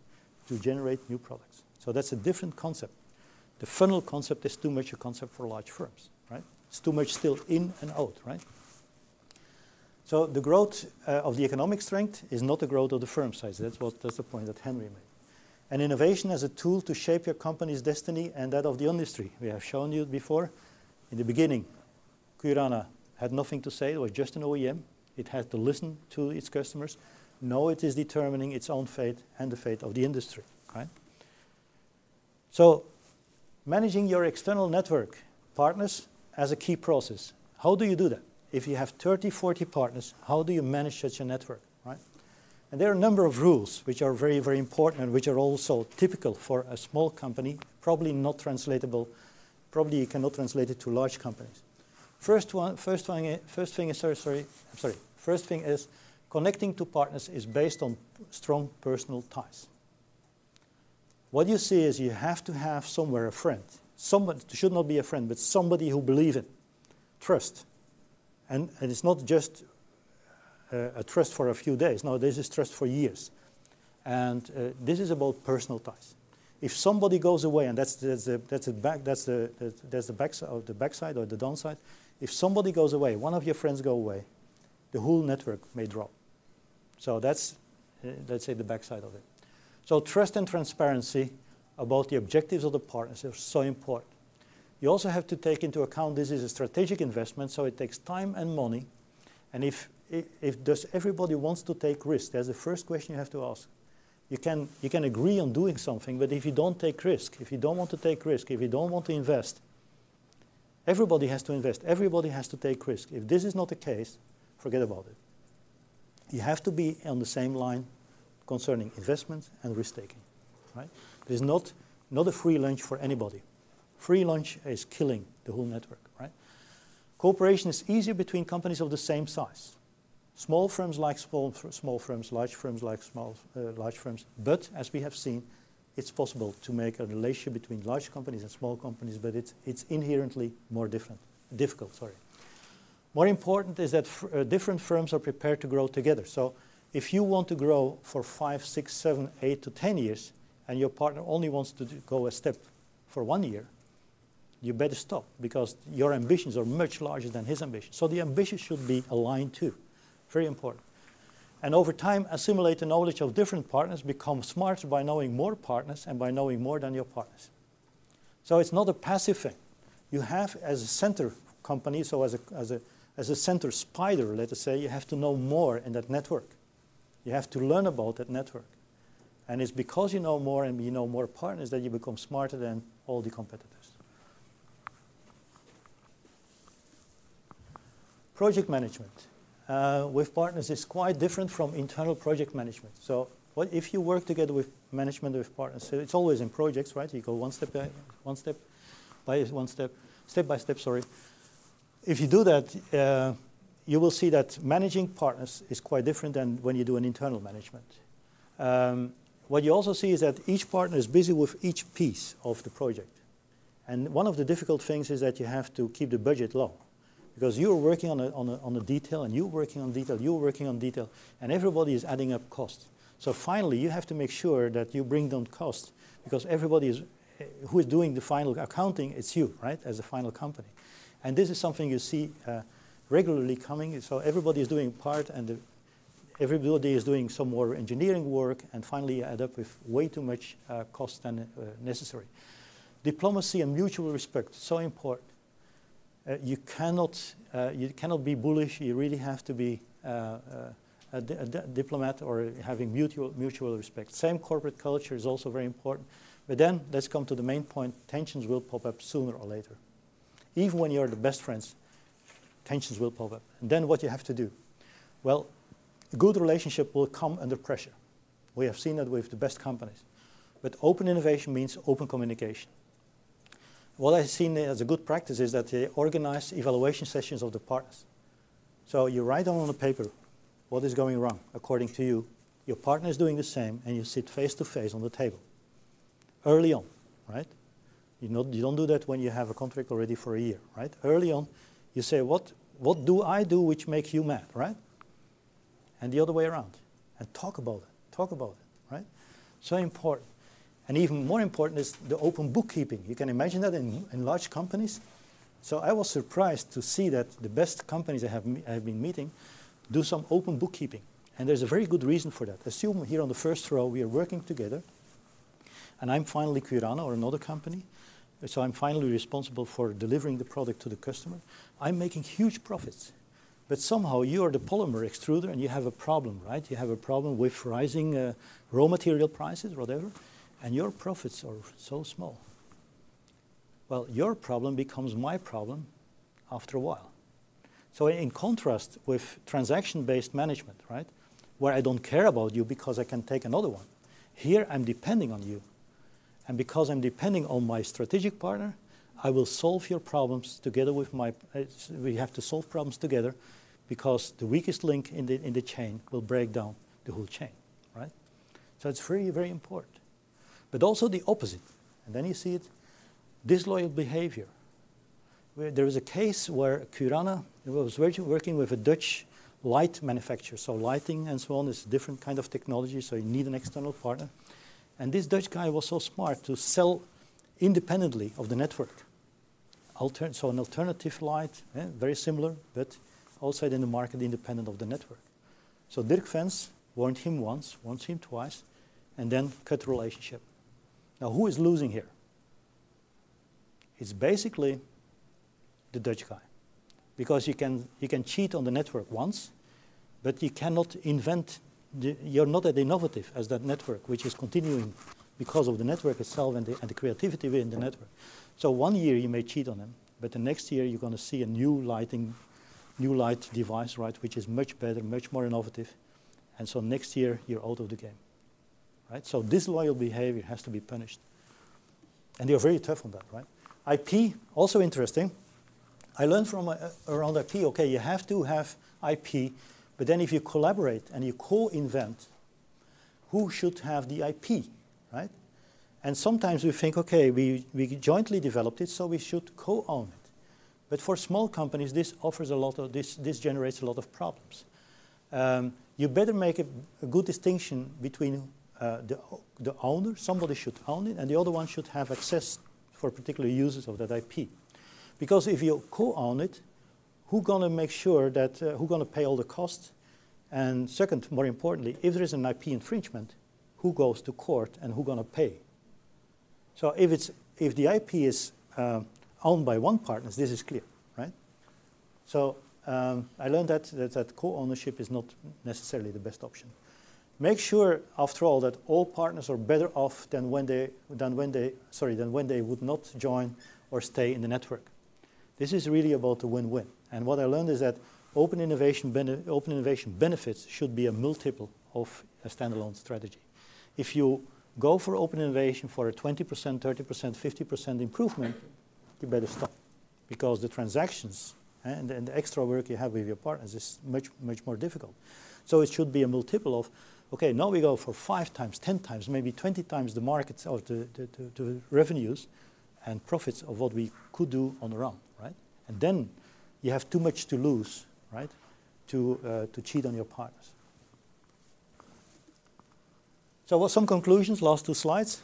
to generate new products. So that's a different concept. The funnel concept is too much a concept for large firms, right? It's too much still in and out, right? So the growth of the economic strength is not the growth of the firm size. That's the point that Henry made. And innovation as a tool to shape your company's destiny and that of the industry. We have shown you before. In the beginning, Kirana had nothing to say. It was just an OEM. It had to listen to its customers. Now it is determining its own fate and the fate of the industry, right? So managing your external network partners as a key process. How do you do that? If you have 30, 40 partners, how do you manage such a network, right? And there are a number of rules which are very, very important and which are also typical for a small company, probably not translatable, probably you cannot translate it to large companies. First thing is connecting to partners is based on strong personal ties. What you see is you have to have somewhere a friend. Somebody should not be a friend, but somebody who believes in, trust. And it's not just a trust for a few days. No, this is trust for years. And this is about personal ties. If somebody goes away, and that's the backside or the downside. If somebody goes away, one of your friends go away, the whole network may drop. So that's, let's say, the backside of it. So trust and transparency about the objectives of the partners are so important. You also have to take into account this is a strategic investment, so it takes time and money. And if does everybody wants to take risk, that's the first question you have to ask. You can agree on doing something, but if you don't take risk, if you don't want to take risk, if you don't want to invest, everybody has to invest. Everybody has to take risk. If this is not the case, forget about it. You have to be on the same line concerning investment and risk-taking, right? There's not a free lunch for anybody. Free lunch is killing the whole network, right? Cooperation is easier between companies of the same size. Small firms like small firms, large firms like large firms. But as we have seen, it's possible to make a relationship between large companies and small companies, but it's inherently more difficult. More important is that different firms are prepared to grow together. So if you want to grow for 5, 6, 7, 8 to 10 years, and your partner only wants to go a step for 1 year, you better stop because your ambitions are much larger than his ambitions. So the ambitions should be aligned too. Very important. And over time, assimilate the knowledge of different partners, become smarter by knowing more partners and by knowing more than your partners. So it's not a passive thing. You have, as a center company, so as a center spider, let us say, you have to know more in that network. You have to learn about that network. And it's because you know more and you know more partners that you become smarter than all the competitors. Project management with partners is quite different from internal project management. So if you work together with management with partners, so it's always in projects, right? You go step by step, sorry. If you do that, you will see that managing partners is quite different than when you do an internal management. What you also see is that each partner is busy with each piece of the project. And one of the difficult things is that you have to keep the budget low. Because you're working on a detail, and you're working on detail, you're working on detail, and everybody is adding up costs. So finally, you have to make sure that you bring down costs, because everybody who is doing the final accounting, it's you, right, as a final company. And this is something you see regularly coming. So everybody is doing part, and everybody is doing some more engineering work, and finally you add up with way too much cost than necessary. Diplomacy and mutual respect, so important. You cannot be bullish. You really have to be diplomat or having mutual respect. Same corporate culture is also very important. But then, let's come to the main point. Tensions will pop up sooner or later. Even when you're the best friends, tensions will pop up. And then what you have to do? Well, a good relationship will come under pressure. We have seen that with the best companies. But open innovation means open communication. What I've seen as a good practice is that they organize evaluation sessions of the partners. So you write down on a paper what is going wrong according to you. Your partner is doing the same, and you sit face to face on the table. Early on, right? You don't do that when you have a contract already for a year, right? Early on, you say, what do I do which makes you mad, right? And the other way around. And talk about it, right? So important. And even more important is the open bookkeeping. You can imagine that in large companies. So I was surprised to see that the best companies I have been meeting do some open bookkeeping. And there's a very good reason for that. Assume here on the first row we are working together, and I'm finally Kirana or another company. So I'm finally responsible for delivering the product to the customer. I'm making huge profits. But somehow you are the polymer extruder and you have a problem, right? You have a problem with rising raw material prices, whatever, and your profits are so small. Well, your problem becomes my problem after a while. So in contrast with transaction-based management, right, where I don't care about you because I can take another one, here I'm depending on you. And because I'm depending on my strategic partner, I will solve your problems together with we have to solve problems together because the weakest link in the chain will break down the whole chain, right? So it's very, very important. But also the opposite. And then you see it, disloyal behavior. There is a case where Kirana was working with a Dutch light manufacturer. So lighting and so on is a different kind of technology, so you need an external partner. And this Dutch guy was so smart to sell independently of the network. So an alternative light, very similar, but outside in the market independent of the network. So Dirk Vens warned him once, warned him twice, and then cut the relationship. Now who is losing here? It's basically the Dutch guy. Because you can cheat on the network once, but you cannot invent, you're not as innovative as that network, which is continuing because of the network itself and the creativity within the network. So 1 year you may cheat on them, but the next year you're going to see a new light device, right, which is much better, much more innovative. And so next year you're out of the game, right? So disloyal behavior has to be punished. And they're very tough on that, right? IP, also interesting. I learned from around IP, okay, you have to have IP, but then if you collaborate and you co-invent, who should have the IP, right? And sometimes we think, okay, we jointly developed it, so we should co-own it. But for small companies, this offers a lot of, this generates a lot of problems. You better make a good distinction between the owner, somebody should own it, and the other one should have access for particular uses of that IP. Because if you co-own it, who's going to make sure that, who's going to pay all the costs? And second, more importantly, if there is an IP infringement, who goes to court and who's going to pay? So if the IP is owned by one partner, this is clear, right? So I learned that co-ownership is not necessarily the best option. Make sure, after all, that all partners are better off than when they would not join or stay in the network. This is really about the win-win. And what I learned is that open innovation benefits should be a multiple of a standalone strategy. If you go for open innovation for a 20%, 30%, 50% improvement, you better stop. Because the transactions and the extra work you have with your partners is much, much more difficult. So it should be a multiple of, okay, now we go for 5 times, 10 times, maybe 20 times the markets or the revenues and profits of what we could do on our own, right? And then you have too much to lose, right, to cheat on your partners. So what some conclusions, last 2 slides.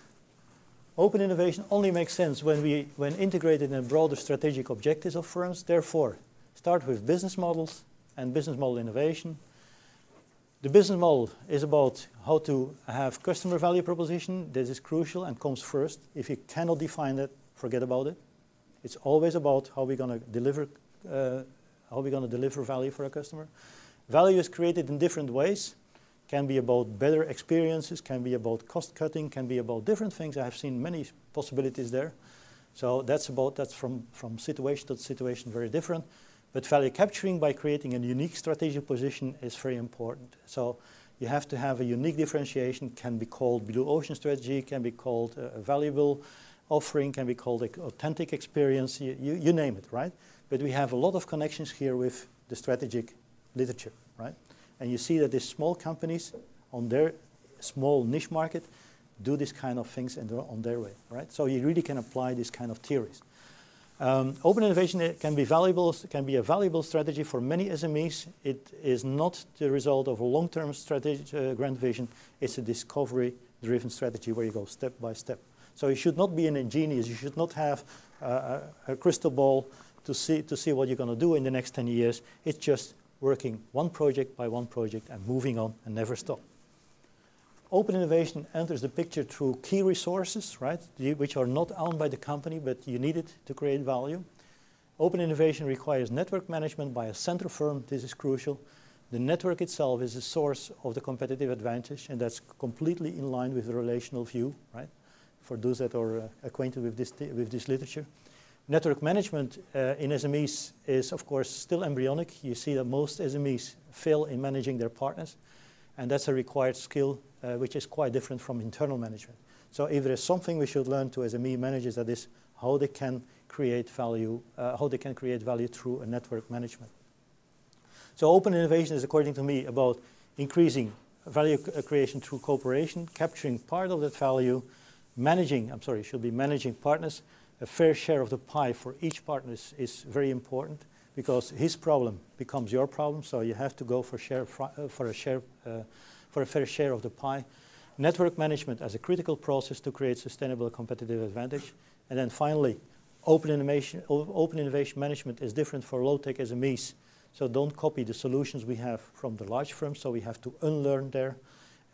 Open innovation only makes sense when integrated in broader strategic objectives of firms. Therefore, start with business models and business model innovation. The business model is about how to have customer value proposition. This is crucial and comes first. If you cannot define that, forget about it. It's always about how we're going to deliver value for a customer. Value is created in different ways. Can be about better experiences, can be about cost cutting, can be about different things. I have seen many possibilities there. So that's from situation to situation very different. But value capturing by creating a unique strategic position is very important. So you have to have a unique differentiation, can be called blue ocean strategy, can be called a valuable offering, can be called an authentic experience, you name it, right? But we have a lot of connections here with the strategic literature, right? And you see that these small companies on their small niche market do this kind of things on their way, right? So you really can apply this kind of theories. Open innovation can be valuable, can be a valuable strategy for many SMEs. It is not the result of a long-term strategy, grand vision. It's a discovery-driven strategy where you go step by step. So you should not be an ingenious. You should not have a crystal ball to see what you're going to do in the next 10 years. It's just working one project by one project and moving on and never stop. Open innovation enters the picture through key resources, right, which are not owned by the company, but you need it to create value. Open innovation requires network management by a central firm. This is crucial. The network itself is a source of the competitive advantage, and that's completely in line with the relational view, right, for those that are acquainted with this literature. Network management in SMEs is, of course, still embryonic. You see that most SMEs fail in managing their partners, and that's a required skill, which is quite different from internal management. So if there is something we should learn to SME managers, that is how they can create value, through a network management. So open innovation is, according to me, about increasing value creation through cooperation, capturing part of that value, managing partners. A fair share of the pie for each partner is very important, because his problem becomes your problem, so you have to go for a fair share of the pie. Network management as a critical process to create sustainable competitive advantage. And then finally, open innovation management is different for low-tech SMEs, so don't copy the solutions we have from the large firms, so we have to unlearn there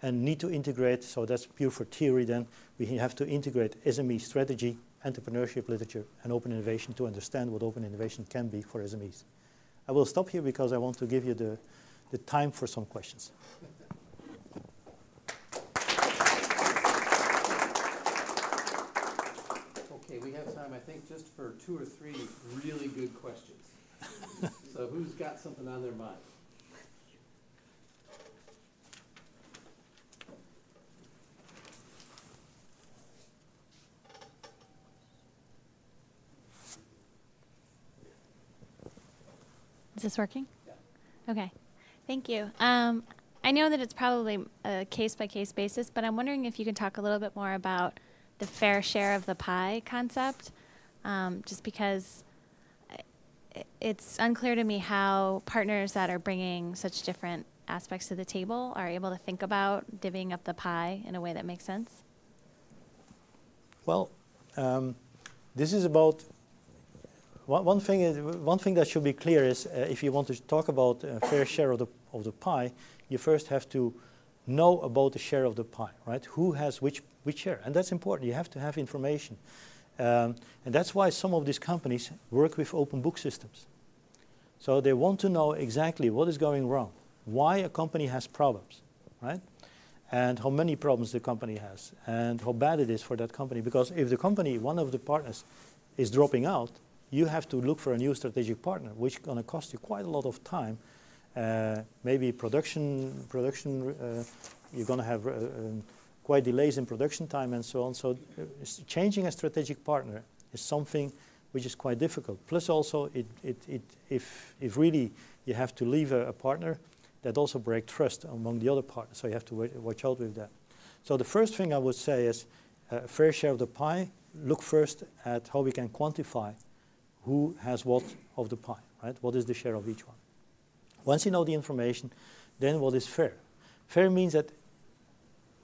and need to integrate, so that's pure for theory then, we have to integrate SME strategy, entrepreneurship literature, and open innovation to understand what open innovation can be for SMEs. I will stop here because I want to give you the time for some questions. Okay, we have time, I think, just for 2 or 3 really good questions. So who's got something on their mind? Is this working? Yeah. Okay, thank you. I know that it's probably a case-by-case basis, but I'm wondering if you could talk a little bit more about the fair share of the pie concept, just because it's unclear to me how partners that are bringing such different aspects to the table are able to think about divvying up the pie in a way that makes sense. Well, this is about one thing that should be clear is if you want to talk about a fair share of the pie, you first have to know about the share of the pie, right? Who has which share, and that's important. You have to have information, and that's why some of these companies work with open book systems. So they want to know exactly what is going wrong, why a company has problems, right? And how many problems the company has, and how bad it is for that company. Because if the company, one of the partners, is dropping out, you have to look for a new strategic partner, which is going to cost you quite a lot of time. Maybe production, you're going to have quite delays in production time and so on. So changing a strategic partner is something which is quite difficult. Plus also, if really you have to leave a partner, that also breaks trust among the other partners. So you have to watch out with that. So the first thing I would say is fair share of the pie. Look first at how we can quantify who has what of the pie, right? What is the share of each one? Once you know the information, then what is fair? Fair means that,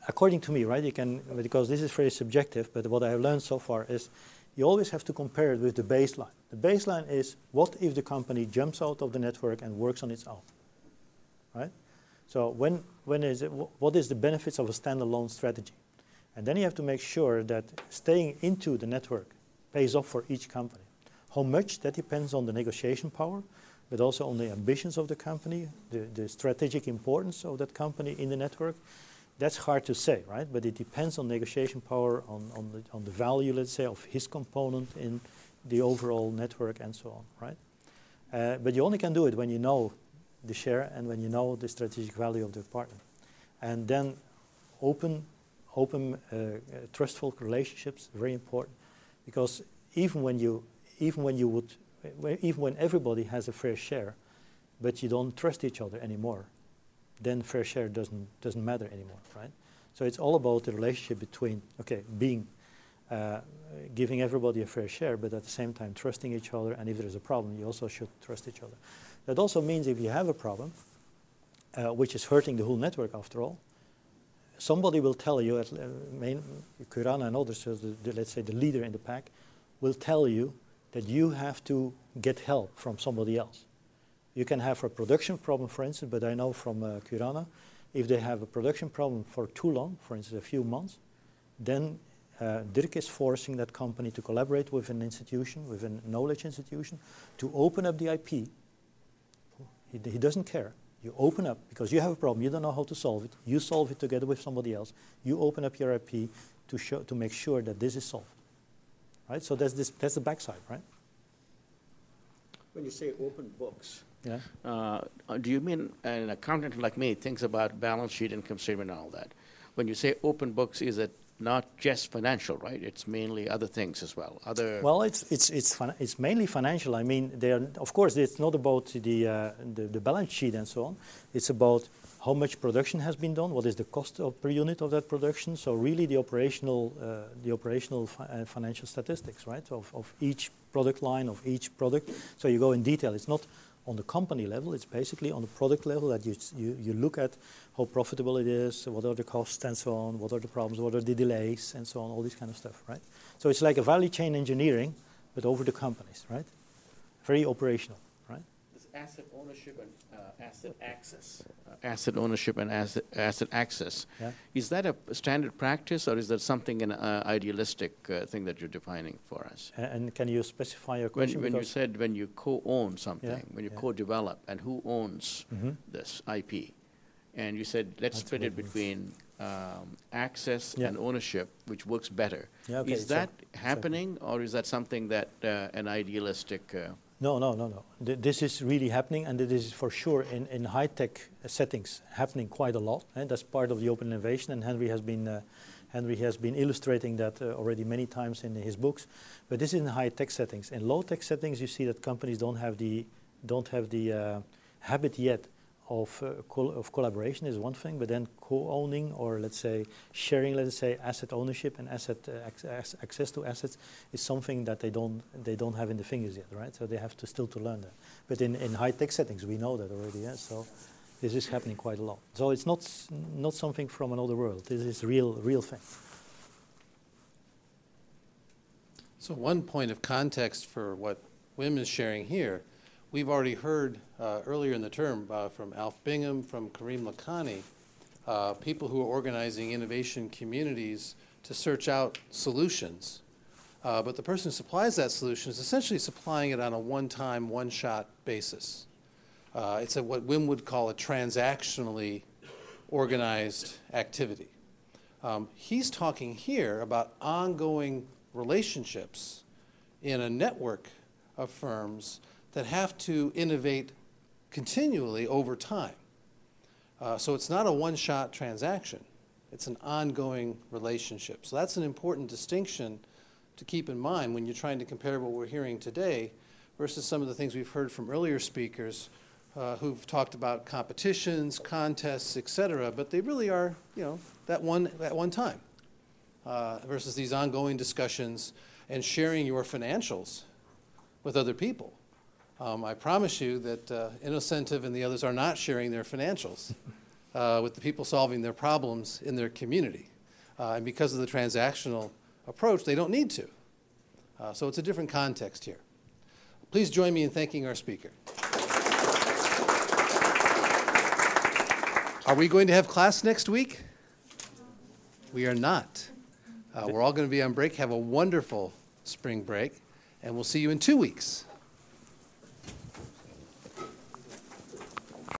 according to me, right, you can, because this is very subjective, but what I have learned so far is you always have to compare it with the baseline. The baseline is, what if the company jumps out of the network and works on its own, right? So what is the benefits of a standalone strategy? And then you have to make sure that staying into the network pays off for each company. How much, that depends on the negotiation power, but also on the ambitions of the company, the strategic importance of that company in the network. That's hard to say, right? But it depends on negotiation power, on the value, let's say, of his component in the overall network and so on, right? But you only can do it when you know the share and when you know the strategic value of the partner. And then open, trustful relationships, very important, because even when everybody has a fair share, but you don't trust each other anymore, then fair share doesn't matter anymore, right? So it's all about the relationship between, okay, giving everybody a fair share, but at the same time trusting each other, and if there's a problem, you also should trust each other. That also means if you have a problem, which is hurting the whole network after all, somebody will tell you, Kirana and others, so let's say the leader in the pack, will tell you that you have to get help from somebody else. You can have a production problem, for instance, but I know from Kirana, if they have a production problem for too long, for instance, a few months, then Dirk is forcing that company to collaborate with an institution, with a knowledge institution, to open up the IP. He doesn't care. You open up, because you have a problem, you don't know how to solve it, you solve it together with somebody else, you open up your IP to make sure that this is solved. Right? So that's the backside, right? When you say open books, yeah. Do you mean an accountant like me thinks about balance sheet, income statement, and all that? When you say open books, is it not just financial, right? It's mainly other things as well. Well, it's mainly financial. I mean, of course, it's not about the balance sheet and so on. It's about how much production has been done, what is the cost per unit of that production. So really, the operational financial statistics, right, of each product line, of each product. So you go in detail. It's not on the company level, it's basically on the product level that you look at how profitable it is, what are the costs and so on, what are the problems, what are the delays and so on, all this kind of stuff, right? So it's like a value chain engineering, but over the companies, right? Very operational, right? This asset ownership and asset access. Asset ownership and asset access. Yeah. Is that a standard practice, or is that something an idealistic thing that you're defining for us? And can you specify your question? When you said when you co-own something, Yeah, when you yeah. co-develop, and who owns this IP? And you said let's That's split what it it means. between access Yeah. and ownership, which works better. Yeah, okay, Is that happening, or is that something that an idealistic? No. This is really happening, and it is for sure in high-tech settings happening quite a lot. And that's part of the open innovation, and Henry has been illustrating that already many times in his books. But this is in high-tech settings. In low-tech settings, you see that companies don't have the habit yet of collaboration is one thing, but then co-owning, or let's say sharing, let's say asset ownership and access to assets is something that they don't have in the fingers yet, right? So they have to still to learn that. But in high-tech settings, we know that already. Yeah? So this is happening quite a lot. So it's not something from another world. This is real thing. So one point of context for what Wim is sharing here, we've already heard earlier in the term from Alf Bingham, from Karim Lakhani, people who are organizing innovation communities to search out solutions. But the person who supplies that solution is essentially supplying it on a one-time, one-shot basis. It's what Wim would call a transactionally organized activity. He's talking here about ongoing relationships in a network of firms that have to innovate continually over time. So it's not a one-shot transaction. It's an ongoing relationship. So that's an important distinction to keep in mind when you're trying to compare what we're hearing today versus some of the things we've heard from earlier speakers who've talked about competitions, contests, et cetera, but they really are, that one time versus these ongoing discussions and sharing your financials with other people. I promise you that Innocentive and the others are not sharing their financials with the people solving their problems in their community. And because of the transactional approach, they don't need to. So it's a different context here. Please join me in thanking our speaker. Are we going to have class next week? We are not. We're all going to be on break. Have a wonderful spring break, and we'll see you in 2 weeks.